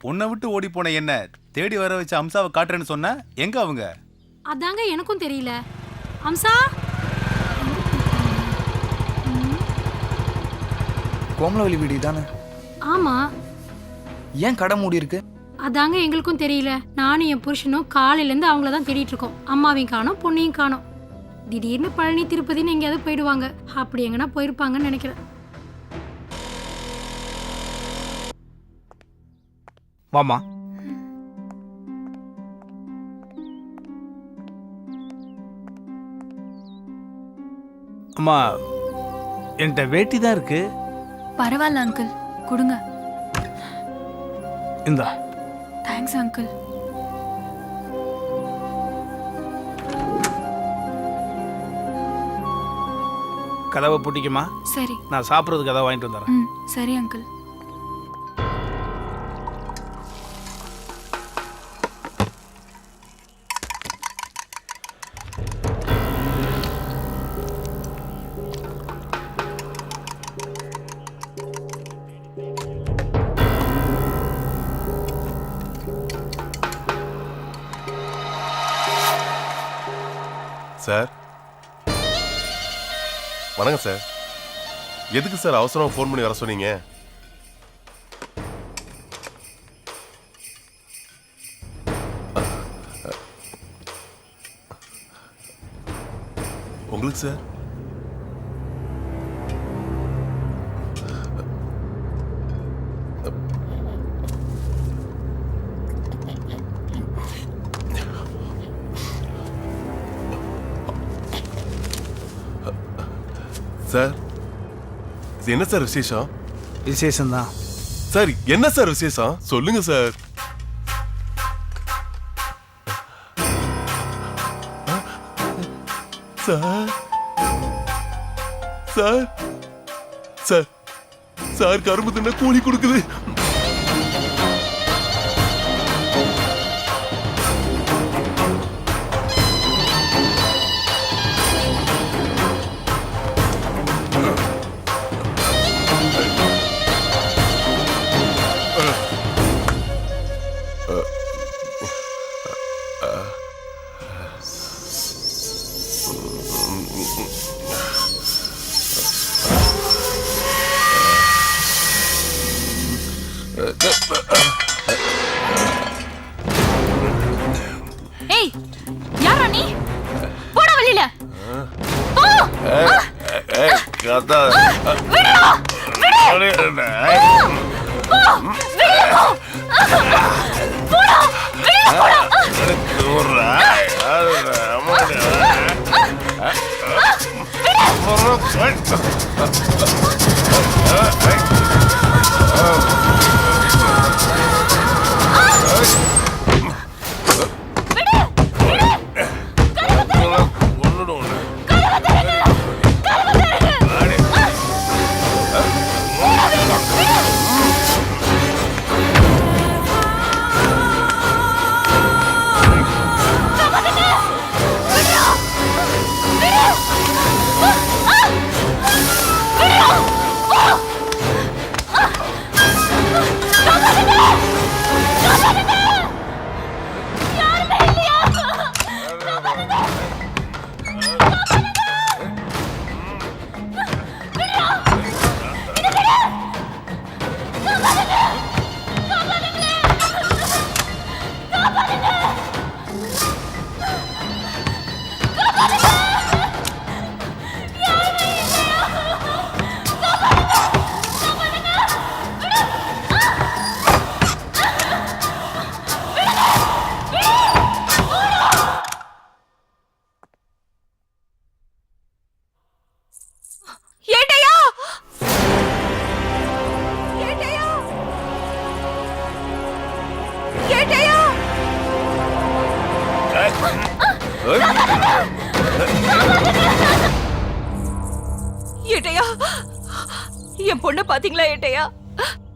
உன்னை விட்டு ஓடி போன என்ன தேடி வர வச்ச அம்சாவை காட்டுறேன்னு சொன்ன, எங்க அவங்க? அதாங்க எனக்கும் தெரியல. அம்சா, கோமலவல்லி வீடு தானே? ஆமா. ஏன் கடை மூடி இருக்கு? அதாங்க எங்களுக்கும் தெரியல. நானும் என் புருஷனும் காலையில இருந்து அவங்கள தான் தேடிட்டு இருக்கோம். அம்மாவையும் காணோம், பொண்ணையும் காணோம். திடீர்னு பழனி திருப்பதின்னு எங்கேயாவது போயிடுவாங்க. அப்படி எங்கன்னா போயிருப்பாங்கன்னு நினைக்கிறேன். வாமா. அம்மா, என்கிட்ட வேட்டி தான் இருக்கு. பரவாயில்ல அங்கிள், கொடுங்க. இந்தா. Thanks uncle. கதவை பூட்டிக்குமா? சரி. நான் சாப்பிட்றதுக்கு கதவை வாங்கிட்டு வந்துடுறேன். சரி அங்கிள். சார் வணக்கம் சார். எதுக்கு சார் அவசரமா ஃபோன் பண்ணி வர சொன்னீங்க? உங்களுக்கு சார்? சார், இது என்ன சார் விசேஷம்? விசேஷம்தான் சார். என்ன சார் விசேஷம் சொல்லுங்க sir. Sir sir sir sir கரும்பு தின்ன கூலி கொடுக்குது. ஏய், யாரா நீ? போடா வெளியில. போ. கதா விடு. விடு. போ. வெளியில போ. போடா. வெளியில போடா. ஏட்டையா என் பொண்ணை பாத்தீங்களா ஏட்டையா?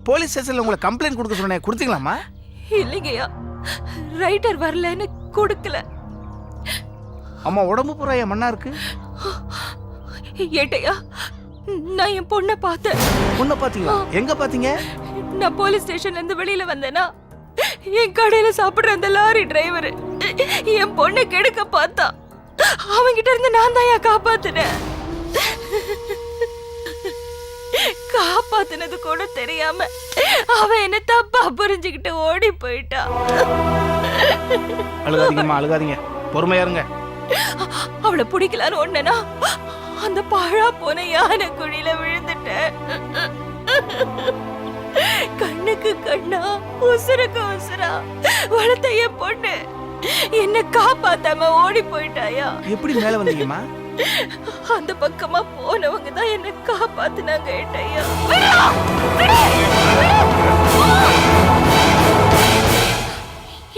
போலீஸ் ஸ்டேஷன்ல உங்களை கம்ப்ளைண்ட் கொடுக்க சொன்னேன், கொடுத்தீங்களாம்மா? இல்லைங்கய்யா, ரைட்டர் வரலன்னு கொடுக்கல. அம்மா உடம்பு பூரா என் மண்ணா இருக்கு. ஏட்டையா, நான் என் பொண்ணை பார்த்தேன். பொண்ணை பாத்தீங்களா? எங்க பாத்தீங்க? நான் போலீஸ் ஸ்டேஷன்ல இருந்து வெளியில வந்தேனா, என் கடையில சாப்பிடுற அந்த லாரி டிரைவர் என் பொண்ணை கெடுக்க பார்த்தா. அவங்கிட்ட இருந்து நான் தான் காப்பாத்தினேன். காப்பாத்தினது கூட தெரியாம அவன் என்ன தப்பா புரிஞ்சுக்கிட்டு ஓடி போயிட்டா. அழுகாதீங்கம்மா, அழுகாதீங்க, பொறுமையா இருங்க. அவளை பிடிக்கலான்னு ஒண்ணுனா அந்த பாழா போன யானை குழியில விழுந்துட்டேன். கண்ணுக்கு கண்ணா உசுருக்கு உசுரா வளர்த்த என் பொண்ணு என்ன காப்பாத்தாம ஓடி போயிட்டாயா. எப்படி மேல வந்தீங்கம்மா? அந்த பக்கமா போனவங்க தான் என்ன காப்பாத்துனாங்க ஏட்டையா.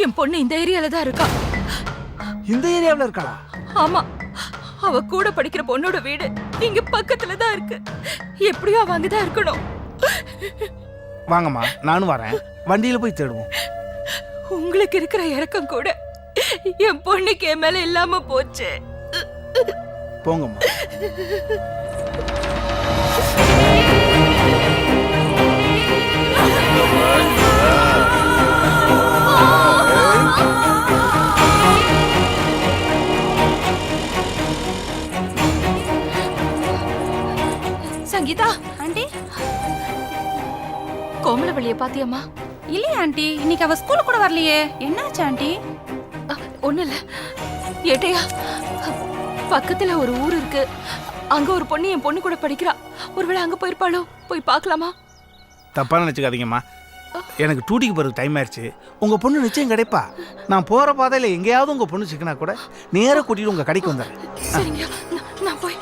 என் பொண்ணு இந்த ஏரியால தான் இருக்கா. இந்த ஏரியாவுல இருக்கா? ஆமா, அவ கூட படிக்கிற பொண்ணோட வீடு இங்க பக்கத்துல தான் இருக்கு. எப்படியோ அவ அங்கதான் இருக்கணும். வாங்கம்மா, நானும் வரேன், வண்டியில போய் தேடுவோம். உங்களுக்கு இருக்கிற இறக்கம் கூட என் பொண்ணுக்கு என் மேல இல்லாம போச்சு. போங்கம்மா. சங்கீதா ஆண்டி, கோமலவள்ளிய பாத்தியம்மா? இல்லையா ஆண்டி, இன்னைக்கு அவ ஸ்கூலுக்கு கூட வரலையே. என்னாச்சு ஆண்டி? ஒண்ணு இல்ல ஏட்டையா, பக்கத்துல ஒரு ஊர் இருக்கு, அங்க ஒரு பொண்ணு என் பொண்ணு கூட படிக்கிறா. ஒருவேளை அங்க போயிருப்பாளோ, போய் பார்க்கலாமா? தப்பா நினைச்சுக்காதீங்கம்மா, எனக்கு டூட்டிக்கு போறது டைம் ஆயிடுச்சு. உங்க பொண்ணு நிச்சயம் கிடைப்பா. நான் போற பாதையில எங்கேயாவது உங்க பொண்ணு சிக்கனா கூட நேரா கூட்டிட்டு உங்க கடைக்கு வந்துடுறேன். சரிங்க, நான் போய்.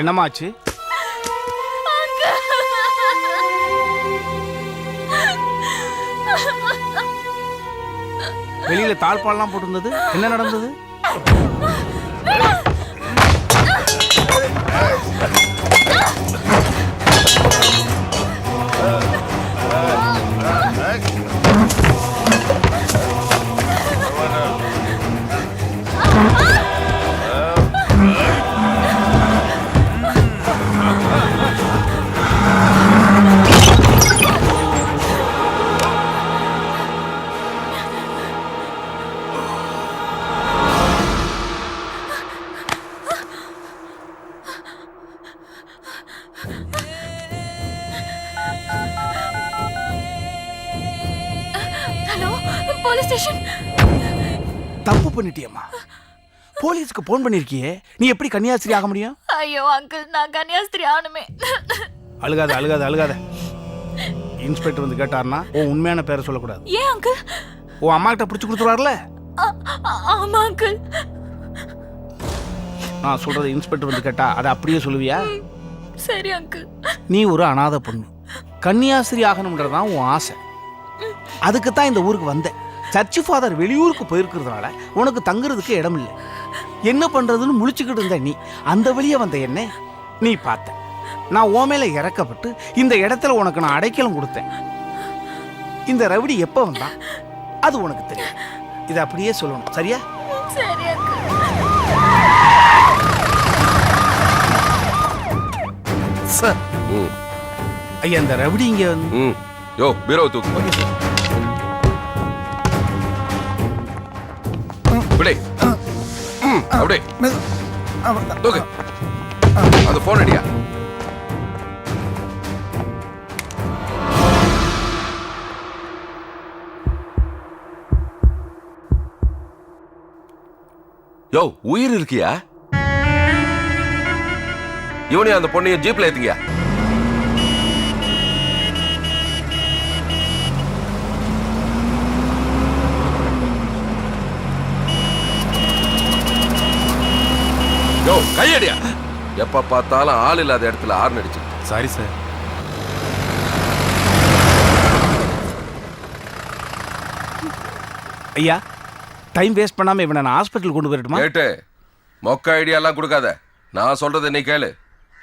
என்னமாச்சு? வெளியில தாழ்பால்லாம் போட்டிருந்தது, என்ன நடந்தது? Hello, police station. தப்பு பண்ணிட்டியம்மா. போலீஸ்க்கு போன் பண்ணிருக்கியே, நீ எப்படி கன்னியாஸ்திரி ஆக முடியும்? ஐயோ அங்கிள், நான் கன்னியாஸ்திரி ஆனுமே. அழுகாத அழுகாத அழுகாத. இன்ஸ்பெக்டர் வந்து கேட்டார்னா உன் உண்மையான பேரை சொல்லக்கூடாது. ஏன் அங்கிள்? உன் அம்மா கிட்ட பிடிச்சு கொடுத்துருவார்ல. ஆமா அங்கிள். நான் சொல்றது இன்ஸ்பெக்டர் வந்து கேட்டா அதை அப்படியே சொல்லுவியா? சரி அங்கிள். நீ ஒரு அனாதை பொண்ணு, கன்னியாஸ்திரி ஆகணும்ன்றதான் உன் ஆசை. அதுக்கு தான் இந்த ஊருக்கு வந்தேன். சர்ச் ஃபாதர் வெளியூருக்கு போயிருக்கிறதுனால உனக்கு தங்குறதுக்கு இடம் இல்லை. என்ன பண்றதுன்னு முழிச்சுக்கிட்டு இருந்த நீ அந்த வழியே வந்த என்ன நீ பார்த்த. நான் ஓ மேல இறக்கப்பட்டு இந்த இடத்துல உனக்கு நான் அடைக்கலம் கொடுத்தேன். இந்த ரவுடி எப்ப வந்தான் அது உனக்கு தெரியும். இதை அப்படியே சொல்லணும், சரியா? சரி அங்கிள். சார், ஐயா இந்த ரவுடி இங்க வந்து யோ பீரோ தூக்கு. Okay sir. விடே. அப்படியே தூக்கு. அந்த போன் அடியா. யோ, உயிர் இருக்கியா? இவனையும் அந்த பொண்ணையும் ஜீப்ல ஏத்துங்க. யோ, கையடியா. எப்ப பார்த்தாலும் ஆள் இல்லாத இடத்துல ஆர்ன் அடிச்சு. Sorry sir. ஐயா, டைம் வேஸ்ட் பண்ணாம இவனை நான் ஹாஸ்பிட்டல் கொண்டு போயிட்டுமா? கேட்டு மொக்க ஐடியா எல்லாம் கொடுக்காத. நான் சொல்றதை நீ கேளு.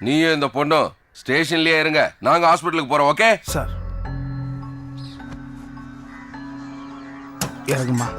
நீயும் இந்த பொண்ணும் ஸ்டேஷன்லயே இருங்க. நாங்க ஹாஸ்பிட்டலுக்கு போறோம். Okay sir? இறங்குமா.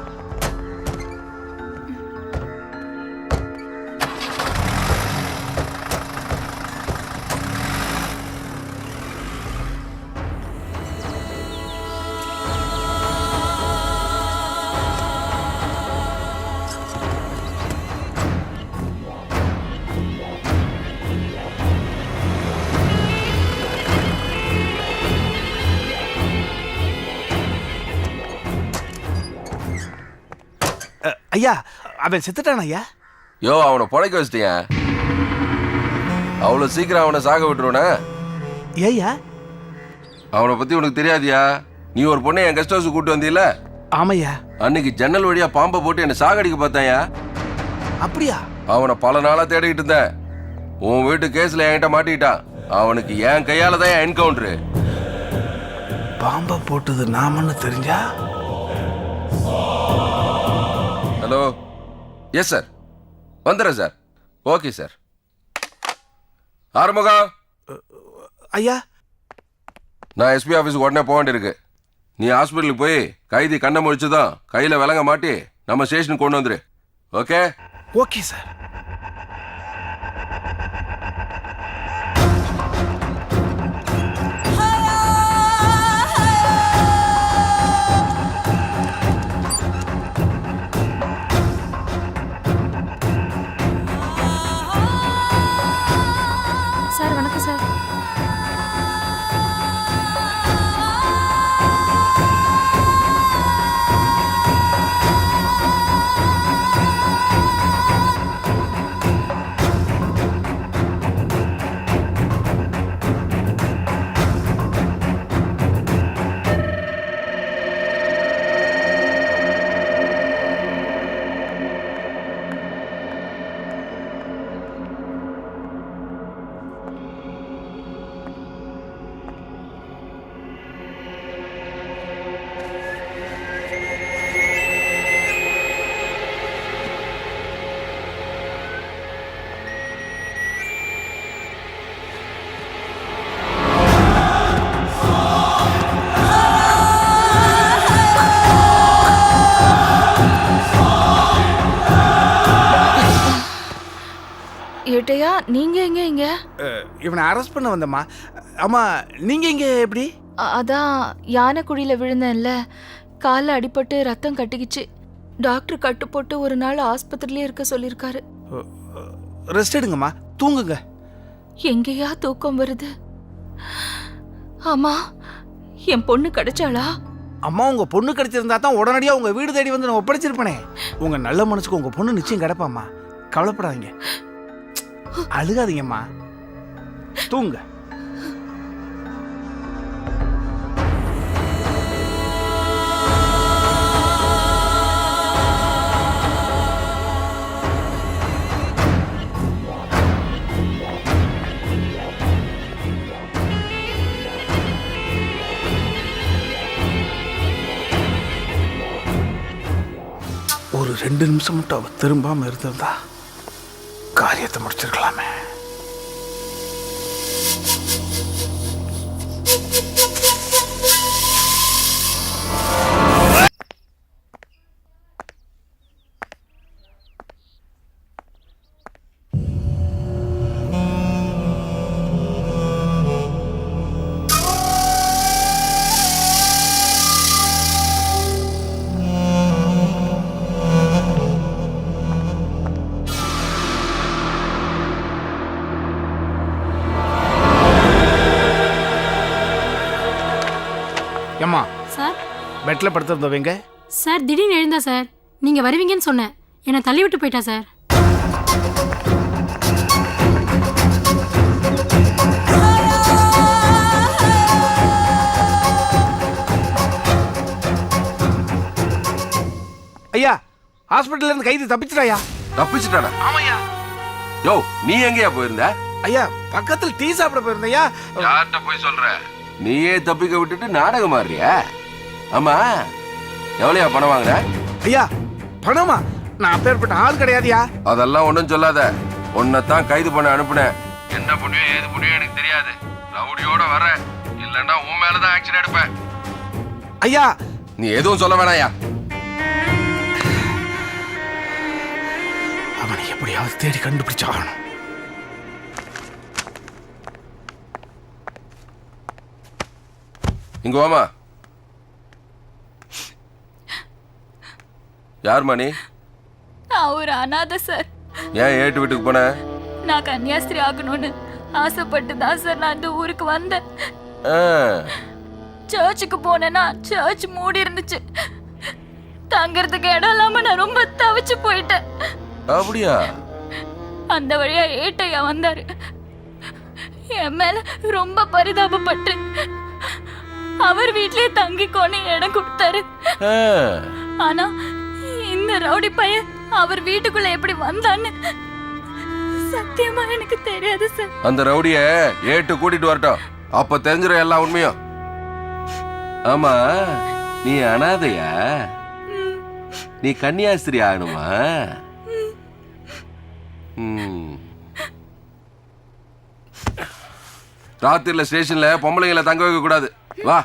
ஐயா, அவன் செத்துட்டான் ஐயா. யோ, அவனை புழைக்க வச்சிட்டியா? அவ்வளவு சீக்கிரம் அவனை சாக விட்டுருவன? ஏய்யா, அவனை பத்தி உனக்கு தெரியாதியா? நீ ஒரு பொண்ணை என் கெஸ்ட் ஹவுஸ் கூட்டு வந்தீல? ஆமையா. அன்னைக்கு ஜன்னல் வழியா பாம்பை போட்டு என்ன சாகடிக்க பார்த்தாயா? அப்படியா? அவனை பல நாளா தேடிக்கிட்டு இருந்தேன். உன் வீட்டு கேஸ்ல என்கிட்ட மாட்டிக்கிட்டான். அவனுக்கு என் கையால தான் என்கவுண்டரு. பாம்பை போட்டது நாமன்னு தெரிஞ்சா? ஹலோ. எஸ் சார், வந்துடுறேன் சார். Okay sir. ஆறுமுகம். ஐயா, நான் எஸ்பி ஆஃபீஸுக்கு உடனே போக வேண்டியிருக்கு. நீ ஹாஸ்பிட்டலுக்கு போய் கைதி கண்ணை முடிச்சுதான் கையில விலங்க மாட்டி நம்ம ஸ்டேஷனுக்கு கொண்டு வந்துரு. ஓகே? Okay sir. சார் வணக்கம் சார். ஏட்டையா, நீங்க எங்க இங்க? இவனை அரெஸ்ட் பண்ண வந்தம்மா. ஆமா, நீங்க இங்க எப்படி? அதான் யானைக்குழியில விழுந்தேன்ல, காலில் அடிபட்டு ரத்தம் கட்டிக்கிச்சு. டாக்டர் கட்டு போட்டு ஒரு நாள் ஆஸ்பத்திரியிலே இருக்க சொல்லியிருக்காரு. ரெஸ்ட் எடுங்கம்மா, தூங்குங்க. எங்கேயா தூக்கம் வருது? ஆமா, என் பொண்ணு கிடைச்சாளா? அம்மா, உங்க பொண்ணு கிடைச்சிருந்தா தான் உடனடியா உங்க வீடு தேடி வந்து நான் ஒப்படைச்சிருப்பேனே. உங்க நல்ல மனசுக்கு உங்க பொண்ணு நிச்சயம் கிடைப்பாம்மா. கவலைப்படாதீங்க, அழுகாதீங்கம்மா, தூங்க. ஒரு 2 நிமிஷம் மட்டும் அவ திரும்பாம இருந்திருந்தா காரியத்தை முடிச்சிருக்கலாமே. ஏம்மா சார் பெட்டில் படுத்திருந்தவங்க சார் திடீர்னு எழுந்தா சார் நீங்கள் வருவீங்கன்னு சொன்னேன் என்னை தள்ளி விட்டு போயிட்டா சார். ஐயா ஹாஸ்பிட்டல்ல இருந்து கைது தப்பிச்சிட்டாயா? தப்பிச்சுட்டாடா? ஆமாய்யா. யோ நீ எங்கேயா போயிருந்த? ஐயா பக்கத்தில் டீ சாப்பிட போயிருந்தையா. யார்கிட்ட போய் சொல்ற? நீயே தப்பிக்க விட்டுட்டு நாடகம் ஆடுறியா? ஆமா எவ்வளோயா பணம் வாங்குற? ஐயா பணமா? நான் அப்பேற்பட்ட ஆள் கிடையாதுயா. அதெல்லாம் ஒன்றும் சொல்லாத. உன்னைத்தான் கைது பண்ண அனுப்புனேன். என்ன பண்ணுவியோ ஏது பண்ணுவியோ எனக்கு தெரியாது. ரவுடியோட வர இல்லைன்னா உன் மேலதான் ஆக்ஷன் எடுப்பேன். ஐயா நீ எதுவும் சொல்ல வேணாயா. அவனை எப்படியாவது தேடி கண்டுபிடிச்சாகணும். இங்க வாமா. யார் மணி? நான் ஒரு அனாதை சார். ஏன் ஏட்டு வீட்டுக்கு போன? நான் கன்னியாஸ்திரி ஆகணும்னு ஆசைப்பட்டு தான் சார் நான் இந்த ஊருக்கு வந்தேன். சர்ச்சுக்கு போனேன்னா சர்ச் மூடி இருந்துச்சு. தங்கறதுக்கு இடம் இல்லாம நான் ரொம்ப தவிச்சு போயிட்டேன். அப்படியா? அந்த வழியா ஏட்டையா வந்தாரு. என் மேல ரொம்ப பரிதாபப்பட்டு அவர் வீட்லயே தங்கிக்கோன்னு இடம் கொடுத்தாரு. ஆனா இந்த ரவுடி பையன் அவர் வீட்டுக்குள்ள எப்படி வந்தான்னு சத்தியமா எனக்கு தெரியாது சார். அந்த ரவுடிய ஏட்டு கூட்டிட்டு வரட்டும், அப்ப தெரிஞ்சிடும் எல்லா உண்மையும். ஆமா நீ அனாதையா? நீ கன்னியாஸ்திரி ஆகணுமா? ராத்திரில ஸ்டேஷன்ல பொம்பளைங்களை தங்க வைக்க கூடாது. வா.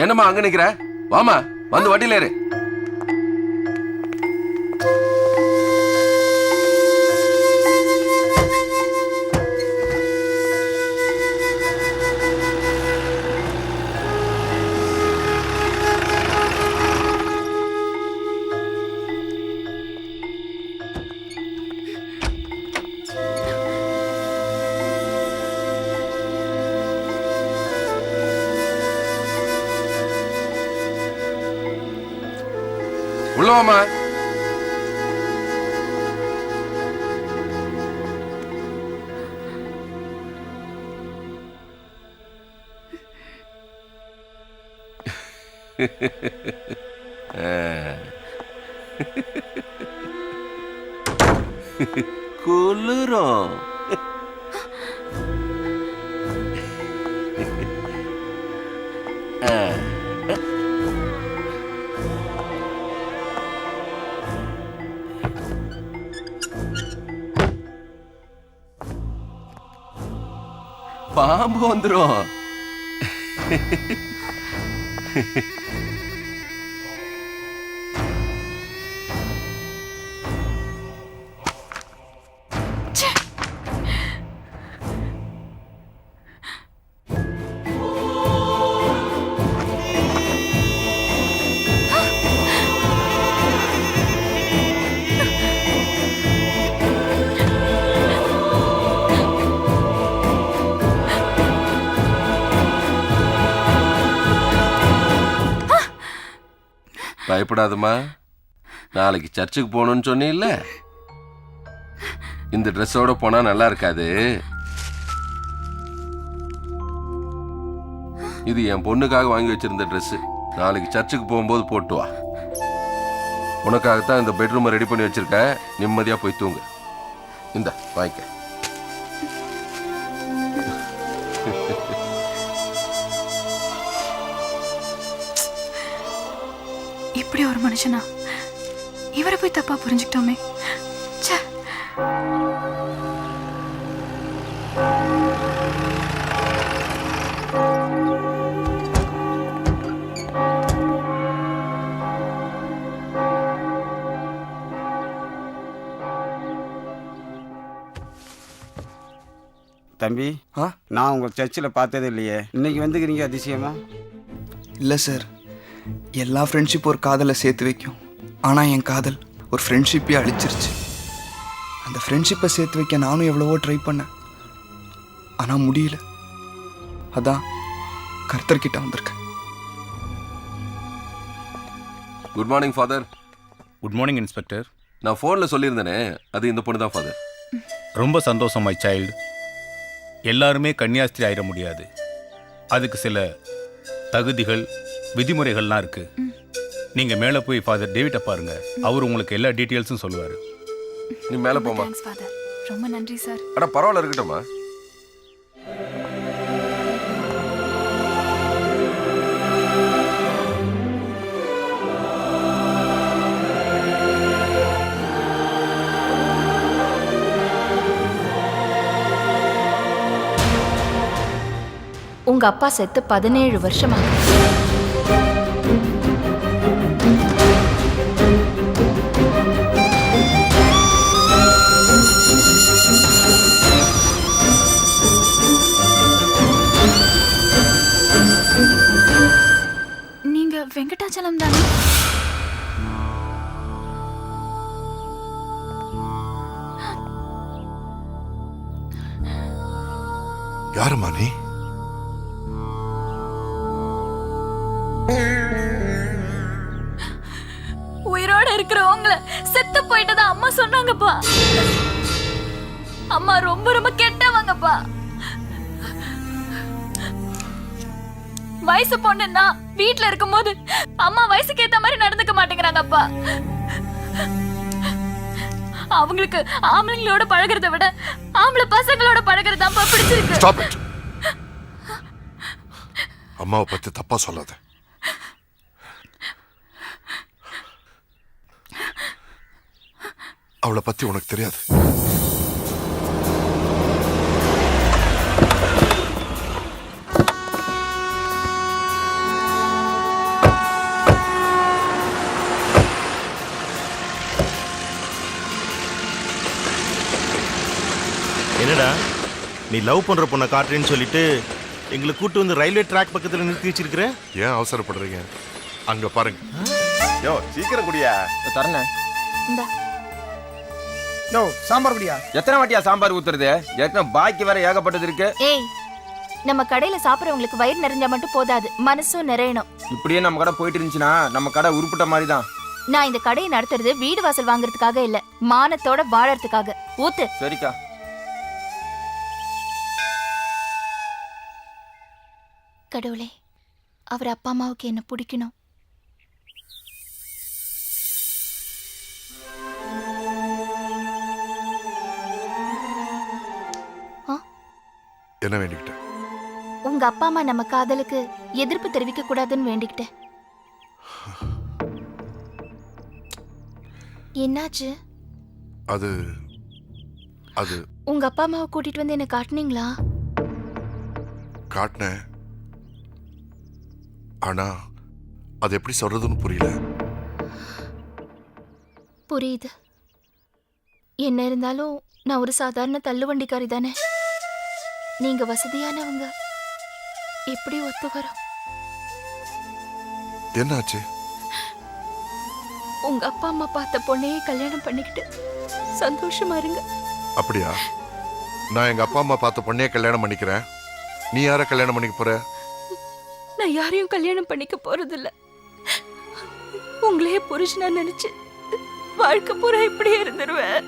என்னம்மா அங்க நிக்கிற? வாமா வந்து வண்டியில ஏறு. உள்ளவாமா. குளிரும். பாம்பு வந்துரும். பயப்படாதம்மா. நாளைக்கு சர்ச்சுக்கு போகணும்னு சொன்னீல்ல, இந்த ட்ரெஸ்ஸோட போனா நல்லா இருக்காது. இது என் பொண்ணுக்காக வாங்கி வச்சிருந்த ட்ரெஸ். நாளைக்கு சர்ச்சுக்கு போகும்போது போட்டு வா. உனக்காகத்தான் இந்த பெட்ரூமை ரெடி பண்ணி வச்சிருக்க. நிம்மதியா போய் தூங்கு. இந்த வாங்கிக்க. இப்படி ஒரு மனுஷனா? இவரை போய் தப்பா புரிஞ்சுக்கிட்டோமே. தம்பி, நான் உங்கள் சர்ச்சில் பார்த்தது இல்லையே, இன்னைக்கு வந்துக்கிறீங்க அதிசயமா? இல்லை சார், எல்லா ஃப்ரெண்ட்ஷிப் ஒரு காதலை சேர்த்து வைக்கும். ஆனால் என் காதல் ஒரு ஃப்ரெண்ட்ஷிப்பே அழிச்சிருச்சு. அந்த ஃப்ரெண்ட்ஷிப்பை சேர்த்து வைக்க நானும் எவ்வளவோ ட்ரை பண்ணேன். ஆனா முடியல. அதான் கர்த்தர்கிட்ட வந்திருக்கேன். Good morning father. Good morning inspector. நான் ஃபோனில் சொல்லியிருந்தேனே, அது இந்த பொண்ணு தான் ஃபாதர். ரொம்ப சந்தோஷம் மை சைல்டு. எல்லாருமே கன்னியாஸ்திரி ஆயிட முடியாது. அதுக்கு சில தகுதிகள் விதிமுறைகள்லாம் இருக்கு. நீங்க மேலே போய் ஃபாதர் டேவிட்டை பாருங்க. அவர் உங்களுக்கு எல்லா டீட்டெயில்ஸும் சொல்லுவார். நீ மேலே போமா. ஃபாதர், ரொம்ப நன்றி சார். அட பரவாயில்ல, இருக்கட்டும்மா. உங்க அப்பா செத்து 17 வருஷமா. நீங்க வெங்கடாச்சலம் தானே? யாருமா நீ? உயிரோட இருக்கிறவங்கள செத்து போயிட்டதா அம்மா சொன்னாங்கப்பா. அம்மா ரொம்ப ரொம்ப கெட்டவங்கப்பா. வயசு பொண்ணுன்னா வீட்டுல இருக்கும்போது அம்மா வயசுக்கு ஏத்த மாதிரி நடந்துக்க மாட்டேங்கிறாங்கப்பா. அவங்களுக்கு ஆம்பளைங்களோட பழகிறத விட ஆம்பளை பசங்களோட பழகிறது தான் பிடிச்சிருக்கு. Stop it. அம்மாவை பத்தி தப்பா சொல்லாத. அவளை பத்தி உனக்கு தெரியாது. என்னடா நீ லவ் பண்ற பொண்ணை காட்டுறேன்னு சொல்லிட்டு எங்களை கூட்டு வந்து ரயில்வே ட்ராக் பக்கத்துல நிறுத்தி வச்சிருக்கிற. ஏன் அவசரப்படுறீங்க? அங்க பாருங்க. யோ சீக்கிரம் குடியா. தரண இந்தா. யோ சாம்பார் குடியா. எத்தனை வாட்டியா சாம்பார் ஊத்துறது? ஏற்கனவே பாக்கி வேற ஏகப்பட்டது இருக்கு. ஏய், நம்ம கடையில சாப்பிடுறவங்களுக்கு வயிறு நிறைஞ்சா மட்டும் போதாது, மனசும் நிறையணும். இப்படியே நம்ம கடை போயிட்டு இருந்துச்சுன்னா நம்ம கடை உருப்பிட்ட மாதிரி தான். நான் இந்த கடையை நடத்துறது வீடு வாசல் வாங்குறதுக்காக இல்ல, மானத்தோட வாழறதுக்காக. ஊத்து. சரிக்கா. கடவுளே, அவர் அப்பா அம்மாவுக்கு என்ன பிடிக்கணும். என்ன வேண்டிக்கிட்ட? உங்க அப்பா அம்மா நம்ம காதலுக்கு எதிர்ப்பு தெரிவிக்க கூடாதுன்னு வேண்டிக்கிட்டேன். என்னாச்சு? அது அது உங்க அப்பா அம்மாவை கூட்டிட்டு வந்து என்ன காட்டுனீங்களா? காட்டினேன். ஆனா அது எப்படி சொல்றதுன்னு புரியல. புரியுது. என்ன இருந்தாலும் நான் ஒரு சாதாரண தள்ளுவண்டிக்காரி தானே. நீங்க வசதியானவங்க. எப்படி ஒத்து வரும்? என்னாச்சு? உங்க அப்பா அம்மா பார்த்த பொண்ணையே கல்யாணம் பண்ணிக்கிட்டு சந்தோஷமா இருங்க. அப்படியா? நான் எங்க அப்பா அம்மா பார்த்த பொண்ணையே கல்யாணம் பண்ணிக்கிறேன். நீ யார கல்யாணம் பண்ணிக்க போற? நான் யாரையும் கல்யாணம் பண்ணிக்க போறதில்ல. உங்களையே புருஷனா நினைச்சு வாழ்க்கை பூரா இப்படியே இருந்துருவேன்.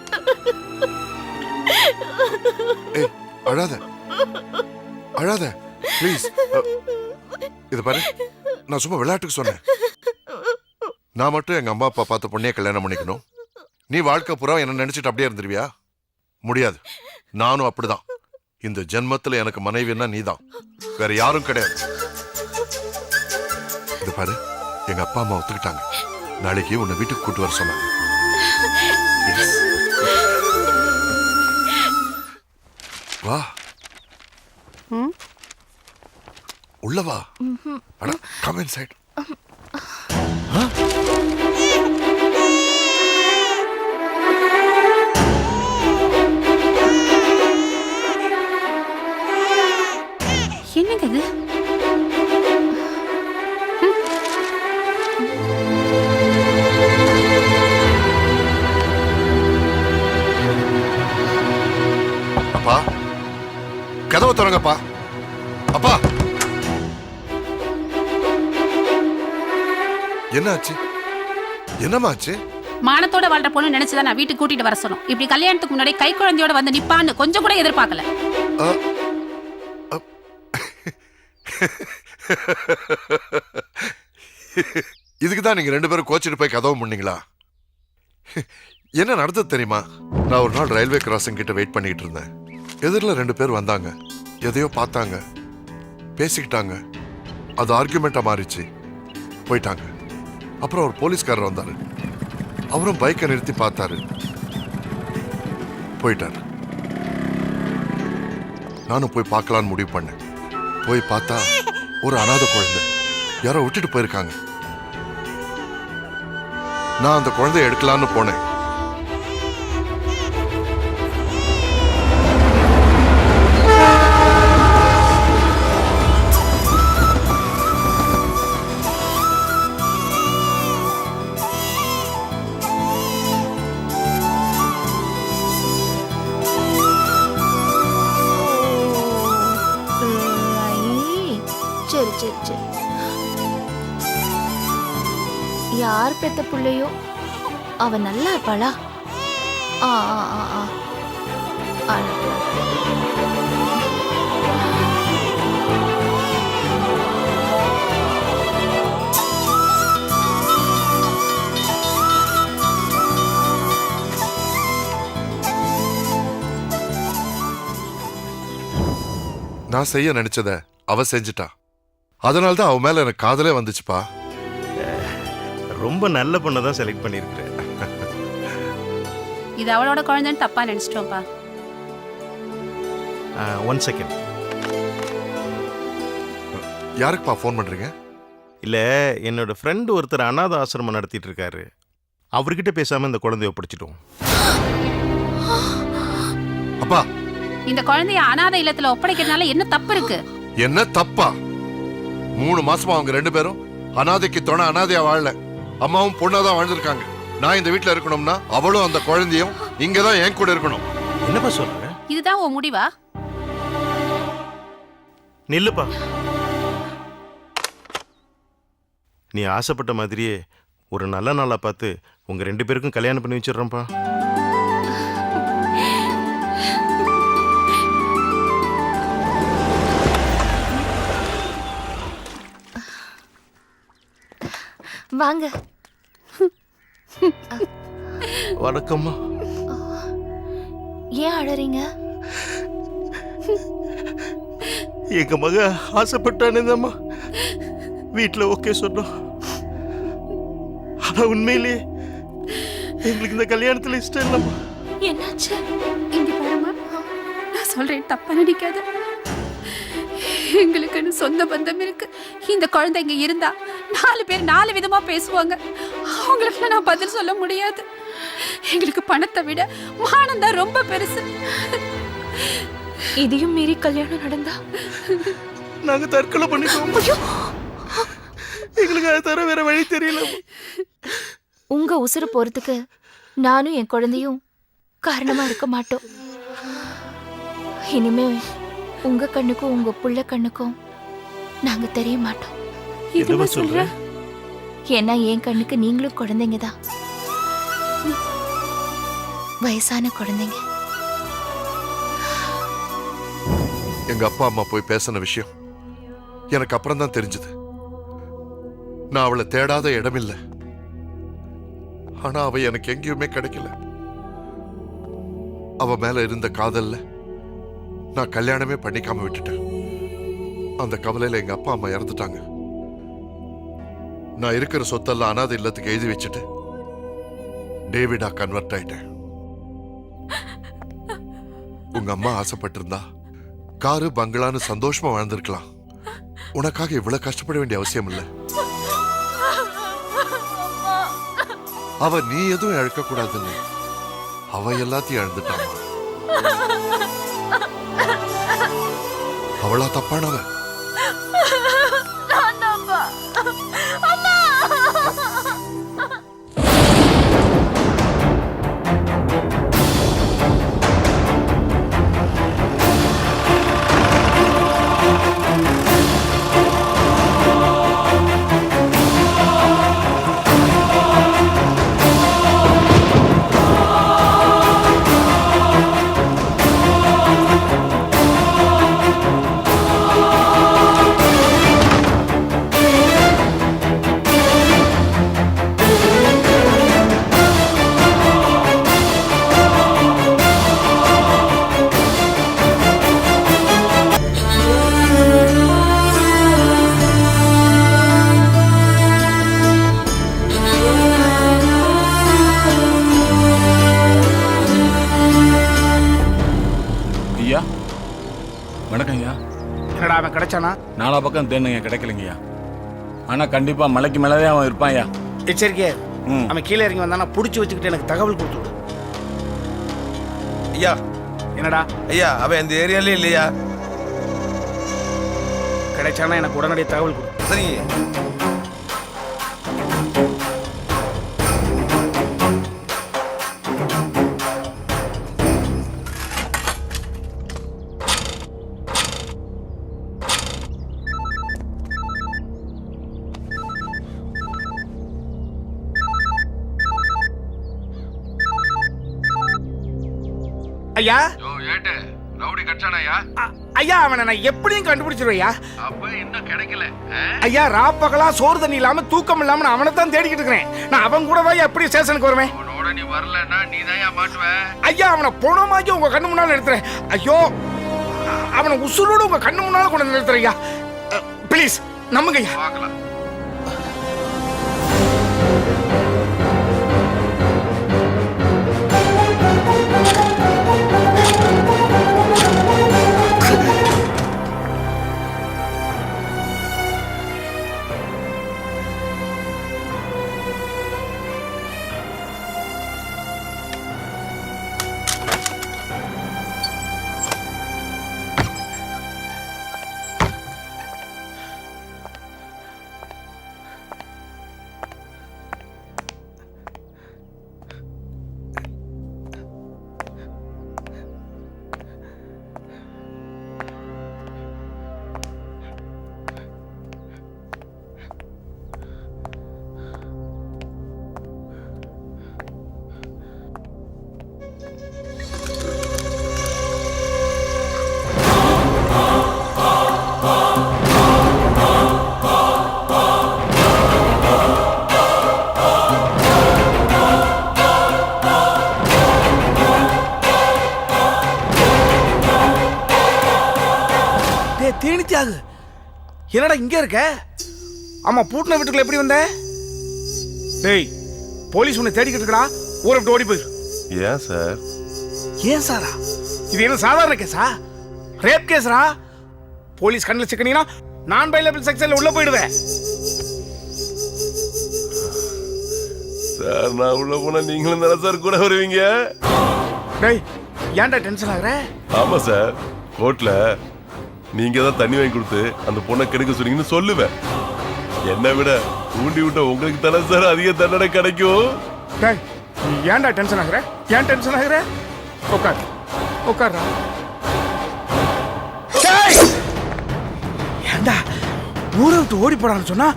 ஏய், அழாத அழாத ப்ளீஸ். இது பாரு, நான் சும்மா விளையாட்டுக்கு சொன்னேன். நான் மட்டும் எங்க அம்மா அப்பா பார்த்த பொண்ணையே கல்யாணம் பண்ணிக்கணும். நீ வாழ்க்கை பூரா என்ன நினைச்சிட்டு அப்படியே இருந்துருவியா? முடியாது. நானும் அப்படிதான். இந்த ஜென்மத்துல எனக்கு மனைவின்னா நீதான், வேற யாரும் கிடையாது. இது பாரு, எங்க அப்பா அம்மா ஒத்துக்கிட்டாங்க. நாளைக்கு உன்னை வீட்டுக்கு கூட்டு வர சொன்னாங்க. Yes. வா, உள்ள வா. அட, come inside. என்னங்க இது? அப்பா, கதவை திறங்கப்பா. அப்பா, என்னாச்சு? என்னமாச்சு? மானத்தோட வாழ்ற பொண்ணு நினைச்சுதான் நான் வீட்டுக்கு கூட்டிட்டு வர சொன்னோம். இப்படி கல்யாணத்துக்கு முன்னாடி கை குழந்தையோட வந்து நிப்பான்னு கொஞ்சம் கூட எதிர்பார்க்கல. இதுக்குதான் நீங்க 2 பேரும் கோச்சிட்டு போய் கதவு பண்ணீங்களா? என்ன நடந்தது தெரியுமா? நான் ஒரு நாள் ரயில்வே கிராசிங் கிட்ட வெயிட் பண்ணிட்டு இருந்தேன். எதிரில் 2 பேர் வந்தாங்க. எதையோ பார்த்தாங்க, பேசிக்கிட்டாங்க. அது ஆர்கியூமெண்டா மாறிச்சு, போயிட்டாங்க. அப்புறம் ஒரு போலீஸ்காரர் வந்தாரு. அவரும் பைக்கை நிறுத்தி பார்த்தாரு, போயிட்டாரு. நானும் போய் பார்க்கலான்னு முடிவு பண்ணேன். போய் பார்த்தா ஒரு அனாதை குழந்தை யாரோ விட்டுட்டு போயிருக்காங்க. நான் அந்த குழந்தைய எடுக்கலான்னு போனேன். சரி சரி சரி. யார் பெத்த புள்ளையோ அவ நல்லா இருப்பாளா? ஆ ஆ ஆ ஆ அழகு. நான் செய்ய நினைச்சத அவ செஞ்சிட்டா. அதனால்தான் அவ மேல எனக்கு காதலே வந்துச்சுப்பா. ரொம்ப நல்ல பொண்ணை தான் செலக்ட் பண்ணியிருக்கிறேன். இது அவளோட குழந்தைன்னு தப்பா நினைச்சிட்டோம்ப்பா. 1 செகண்ட். யாருக்குப்பா ஃபோன் பண்றீங்க? இல்லை, என்னோட ஃப்ரெண்டு ஒருத்தர் அனாதை ஆசிரமம் நடத்திட்டு இருக்காரு. அவர்கிட்ட பேசாம இந்த குழந்தைய ஒப்படைச்சிட்டோம். அப்பா, இந்த குழந்தைய அனாதை இல்லத்துல ஒப்படைக்கிறதுனால என்ன தப்பு இருக்கு? என்ன தப்பா? 3 மாசமா அவங்க 2 பேரும் அனாதைக்கு துணை அனாதையா வாழல. அம்மாவும் பொண்ணாதான் வாழ்ந்திருக்காங்க. நான் இந்த வீட்டுல இருக்கணும்னா அவளும் அந்த குழந்தையும் இங்கதான் என் கூட இருக்கணும். என்னப்பா சொல்ற? இதுதான் உன் முடிவா? நில்லுப்பா. நீ ஆசைப்பட்ட மாதிரியே ஒரு நல்ல நாளா பார்த்து உங்க 2 பேருக்கும் கல்யாணம் பண்ணி வச்சிடுறேன்ப்பா. வாங்க. வணக்கம்மா. ஏன் அழறீங்க? எங்க மக ஆசைப்பட்டானேதாம்மா வீட்டுல ஓகே சொன்னோம். ஆனா உண்மையிலேயே எங்களுக்கு இந்த கல்யாணத்துல இஷ்டம் இல்லம்மா. என்னாச்சு? இங்க பாருமா, நான் சொல்றேன், தப்பா நினைக்காத. எங்களுக்குன்னு சொந்த பந்தம் இருக்கு. இந்த குழந்தை இங்க இருந்தா 4 பேர் 4 விதமா பேசுவாங்க. அவங்களுக்கு நான் பதில் சொல்ல முடியாது. எங்களுக்கு பணத்தை விட மானம் தான் ரொம்ப பெருசு. இதையும் மீறி கல்யாணம் நடந்தா நாங்க தற்கொலை பண்ணிக்குவோம். எங்களுக்கு அதை தர வேற வழி தெரியல. உங்க உசுறு போறதுக்கு நானும் என் குழந்தையும் காரணமா இருக்க மாட்டோம். இனிமே உங்க கண்ணுக்கும் உங்க புள்ள கண்ணுக்கும் நாங்க தெரிய மாட்டோம். என்னமா சொல்ற? ஏன்னா என் கண்ணுக்கு நீங்களும் குழந்தைங்க தான். வயசான குழந்தைங்க. எங்க அப்பா அம்மா போய் பேசின விஷயம் எனக்கு அப்புறம் தான் தெரிஞ்சது. நான் அவளை தேடாத இடமில்லை. ஆனா அவ எனக்கு எங்கேயுமே கிடைக்கல. அவ மேல இருந்த காதல்ல நான் கல்யாணமே பண்ணிக்காம விட்டுட்டேன். அந்த கவலையில எங்க அப்பா அம்மா இறந்துட்டாங்க. நான் இருக்கிற சொத்தெல்லாம் அனாதை இல்லத்துக்கு எழுதி வச்சுட்டு டேவிடா கன்வெர்ட் ஆயிட்டேன். உங்க அம்மா ஆசைப்பட்டிருந்தா காரு பங்களான்னு சந்தோஷமா வாழ்ந்திருக்கலாம். உனக்காக இவ்வளவு கஷ்டப்பட வேண்டிய அவசியம் இல்லை. அவ நீ எதுவும் இழக்க கூடாதுன்னு அவ எல்லாத்தையும் இழந்துட்டாமா. அவளா தப்பானவ? அவன் கிடைச்சானா? நாலா பக்கம் தேனுங்க, கிடைக்கலைங்கய்யா. ஆனா கண்டிப்பா மலைக்கு மேலவே அவன் இருப்பான்யா. எச்சரிக்கையா அவன் கீழே இறங்கி வந்தானா புடிச்சு வச்சுக்கிட்டு எனக்கு தகவல் கொடுத்து விடு. ஐயா. என்னடா? ஐயா, அவன் இந்த ஏரியாலே இல்லையா? கிடைச்சானா எனக்கு உடனடியாக தகவல் கொடு. சரிங்க. ஐயா. ஏட்டு ரவுடி கட்சானாயா? ஐயா அவனை நான் எப்படியும் கண்டுபிடிச்சிருவையா. அப்ப இன்னும் கிடைக்கல. ஐயா ராப்பகலா சோறு தண்ணி இல்லாம தூக்கம் இல்லாம நான் அவனை தான் தேடிக்கிட்டு இருக்கிறேன். நான் அவன் கூட தான் எப்படி ஸ்டேஷனுக்கு வருவேன்? அவனோட நீ வரலன்னா நீ தான் மாட்டுவ. ஐயா அவனை போனமாக்கி உங்க கண்ணு முன்னால நிறுத்துறேன். ஐயோ அவனை உசுரோடு உங்க கண்ணு முன்னால கொண்டு நிறுத்துறேன் ஐயா. ப்ளீஸ் நம்புங்க ஐயா. பார்க்கலாம். தேனித்தியாகு என்னடா இங்க இருக்க? ஆமா பூட்டின வீட்டுக்குள்ள எப்படி வந்த? டேய் போலீஸ் உன்னை தேடிக்கிட்டு இருக்கடா. ஊரை விட்டு ஓடி போயிரு. ஏன் சார்? ஏன் சாரா? இது என்ன சாதாரண கேஸா? ரேப் கேஸ்ரா. போலீஸ் கண்ணில் சிக்கனீங்கன்னா நான் பைலபிள் செக்ஷன்ல உள்ள போயிடுவேன். சார் நான் உள்ள போனா நீங்களும் தானே சார் கூட வருவீங்க? டேய் ஏன்டா டென்ஷன் ஆகுற? ஆமா சார், கோர்ட்ல நீங்க தான் தண்ணி வாங்கி கொடுத்து அந்த பொண்ணை கெடுக்க சொன்னீங்கன்னு சொல்லுவேன். என்னை விட தூண்டி விட்ட உங்களுக்கு தானே சார் அதிக தண்டனை கிடைக்கும். டேய் ஏன்டா டென்ஷன் ஆகுற? ஏன் டென்ஷன் ஆகுற? உட்கார் உட்கார்றா. ஏன்டா ஊரை விட்டு ஓடி போடான்னு சொன்னா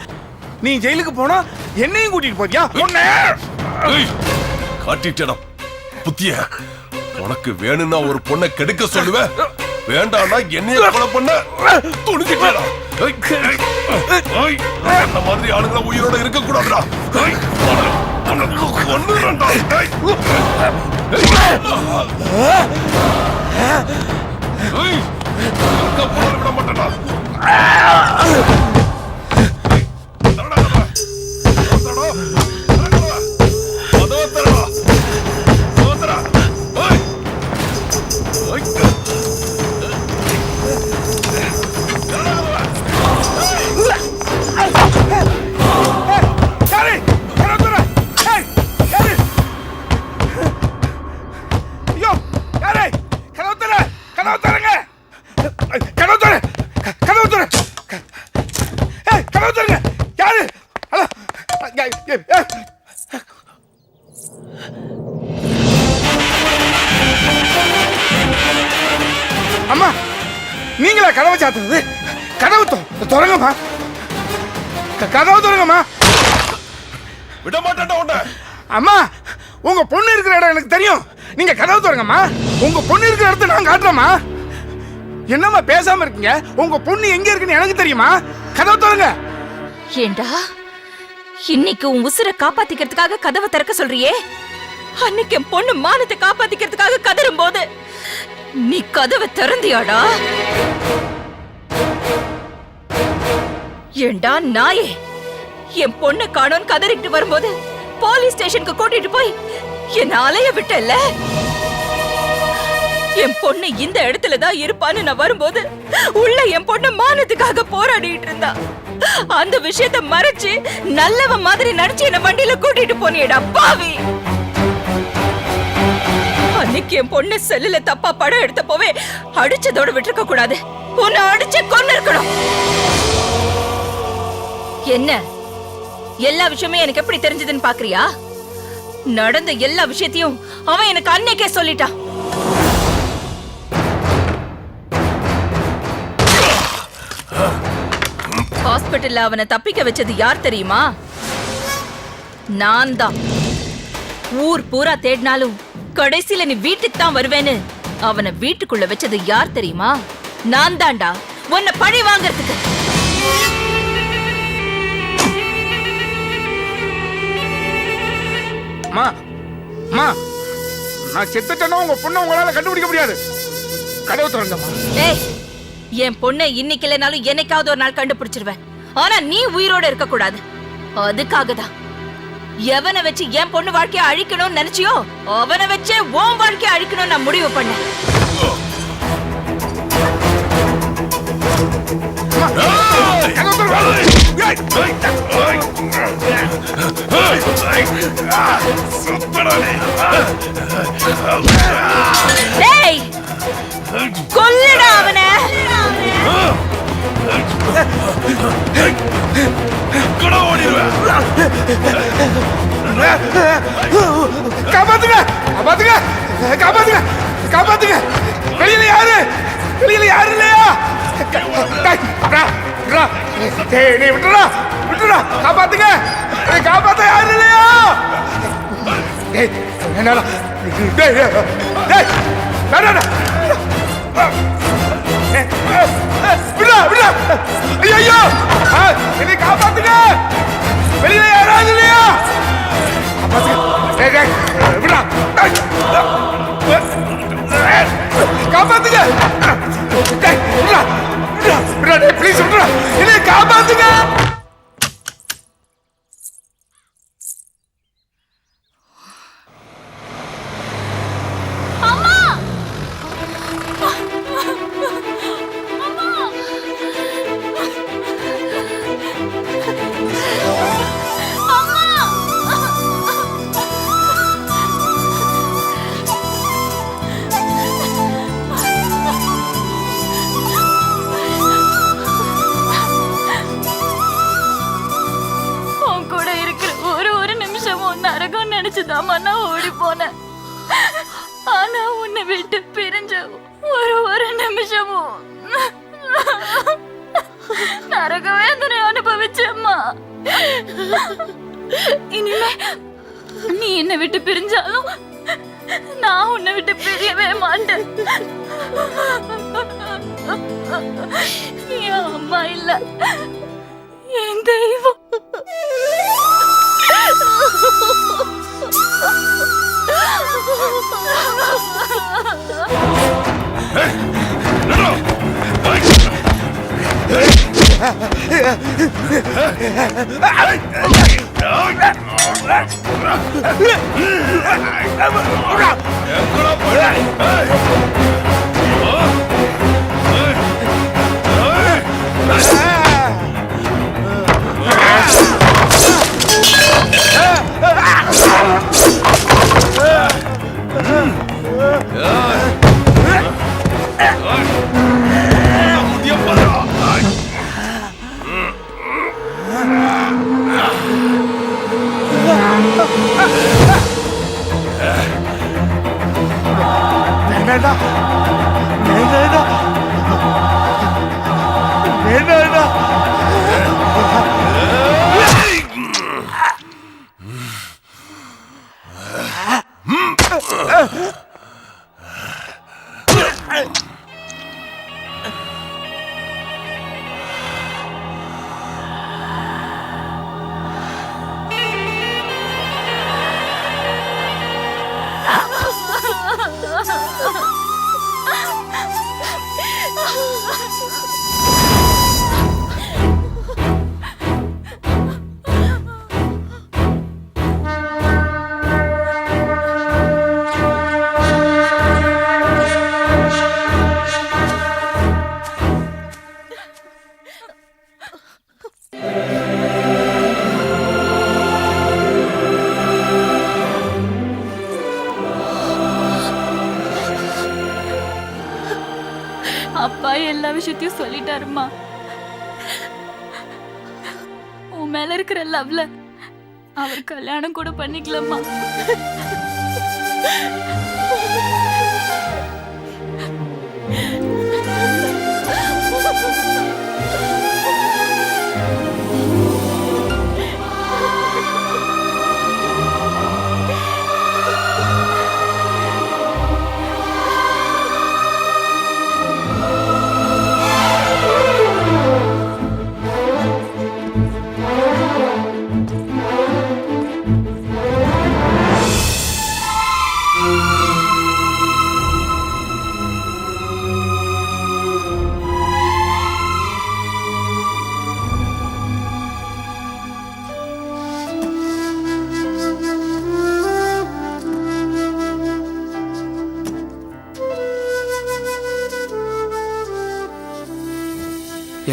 நீ ஜெயிலுக்கு போனா என்னையும் கூட்டிட்டு போறியா? காட்டிட்டடா புத்திய. உனக்கு வேணும்னா ஒரு பொண்ணை கெடுக்க சொல்லுவேன், வேண்டாம்னா என்னைய கொலை பண்ண துணிஞ்சிட்டா. அந்த மாதிரி ஆளுங்கள உயிரோட இருக்க கூடாதுடா. விட மாட்டேன்டா. அம்மா நீங்களா கதவை சாத்துறது? கதவு தொடங்கம்மா, கதவு தொடங்கம்மா. விட மாட்டேன்டா உன்னை. அம்மா உங்க பொண்ணு இருக்கிற இடம் எனக்கு தெரியும். நீங்க கதவு தொடங்கம்மா. உங்க பொண்ணு இருக்கிற இடத்த நான் காட்டுறேம்மா. என்னம்மா பேசாம இருக்கீங்க? உங்க பொண்ணு எங்க இருக்குன்னு எனக்கு தெரியுமா? கதவு தொடங்க. ஏண்டா இன்னைக்கு உன் உசுரை காப்பாத்திக்கிறதுக்காக கதவை திறக்க சொல்றியே, அன்னைக்கு என் பொண்ணு மானத்தை காப்பாத்திக்கிறதுக்காக கதறும் போது நீ கதவை திறந்தியாடா? ஏண்டா நாயே, என் பொண்ணு காணோன்னு கதறிட்டு வரும்போது போலீஸ் ஸ்டேஷனுக்கு கூட்டிட்டு போய் என்ன அலைய விட்டல்ல? என் பொண்ணு இந்த இடத்துல தான் இருப்பான்னு நான் வரும்போது உள்ள என் பொண்ணு மானத்துக்காக போராடிட்டு இருந்தா. அந்த விஷயத்தை மறைச்சு நல்லவன் மாதிரி நடிச்சு என்ன வண்டியில கூட்டிட்டு போனியடா பாவி. அன்னைக்கு என் பொண்ணு செல்லுல தப்பா படம் எடுத்த போவே அடிச்சதோட விட்டுருக்க கூடாது. உன்னை அடிச்சு கொன்னு இருக்கணும். என்ன எல்லா விஷயமே எனக்கு எப்படி தெரிஞ்சதுன்னு பாக்குறியா? நடந்த எல்லா விஷயத்தையும் அவன் எனக்கு அன்னைக்கே சொல்லிட்டான். ஹாஸ்பிட்டல்ல அவனை தப்பிக்க வச்சது யார் தெரியுமா? நான் தான். ஊர் பூரா தேடினாலும் கடைசியில நீ வீட்டுக்கு தான் வருவேன்னு அவனை வீட்டுக்குள்ள வச்சது யார் தெரியுமா? நான் தான்டா, உன்னை பழி வாங்கறதுக்கு. நான் செத்துட்டேன்னா உங்க பொண்ணை உங்களால கண்டுபிடிக்க முடியாது. கதவு திறங்கம்மா. ஏய், என் பொண்ணை இன்னைக்கு இல்லைனாலும் என்னைக்காவது ஒரு நாள் கண்டுபிடிச்சிருவேன். ஆனா நீ உயிரோட இருக்க கூடாது. அதுக்காக தான் எவனை வச்சு என் பொண்ணு வாழ்க்கைய அழிக்கணும்னு நினைச்சியோ அவனை வச்சே உன் வாழ்க்கைய அழிக்கணும்னு நான் முடிவு பண்ணேன். டேய், கொல்லுடா அவனை. காப்பாத்துங்க, காப்பாத்துங்க, காப்பாத்துங்க, காப்பாத்துங்க. வெளியில யாரு? வெளியில யாரு இல்லையா? விட்டுறா, விட்டுறா, காப்பாத்துங்க, காப்பாத்த யாரு இல்லையா? என்னால விடா, விடா. ஐயோ, என்னை காப்பாத்துங்க. வெளியில யாராவது இல்லையா? விடா, காப்பாத்துங்க. ப்ளீஸ் விட்றா, என்னை காப்பாத்துங்க. நினைச்சுதாமா நான் ஓடி போனேன். ஆனா உன்னை விட்டு பிரிஞ்ச ஒரு நிமிஷமும் நரக வேதனை அனுபவிச்சேம்மா. இனிமே நீ என்னை விட்டு பிரிஞ்சாலும் நான் உன்னை விட்டு பிரியவே மாட்டேன். என் அம்மா இல்ல, என் தெய்வம். வாய் எல்லா விஷயத்தையும் சொல்லிட்டாருமா. உன் மேல இருக்கிற லவ்ல அவர் கல்யாணம் கூட பண்ணிக்கலாமா?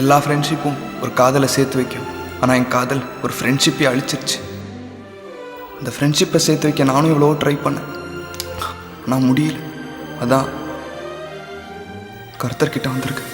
எல்லா ஃப்ரெண்ட்ஷிப்பும் ஒரு காதலை சேர்த்து வைக்கும். ஆனால் என் காதல் ஒரு ஃப்ரெண்ட்ஷிப்பை அழிச்சிருச்சு. அந்த ஃப்ரெண்ட்ஷிப்பை சேர்த்து வைக்க நானும் எவ்வளவோ ட்ரை பண்ணேன், ஆனால் முடியல. அதான் கர்த்தர்கிட்ட வந்திருக்கேன்.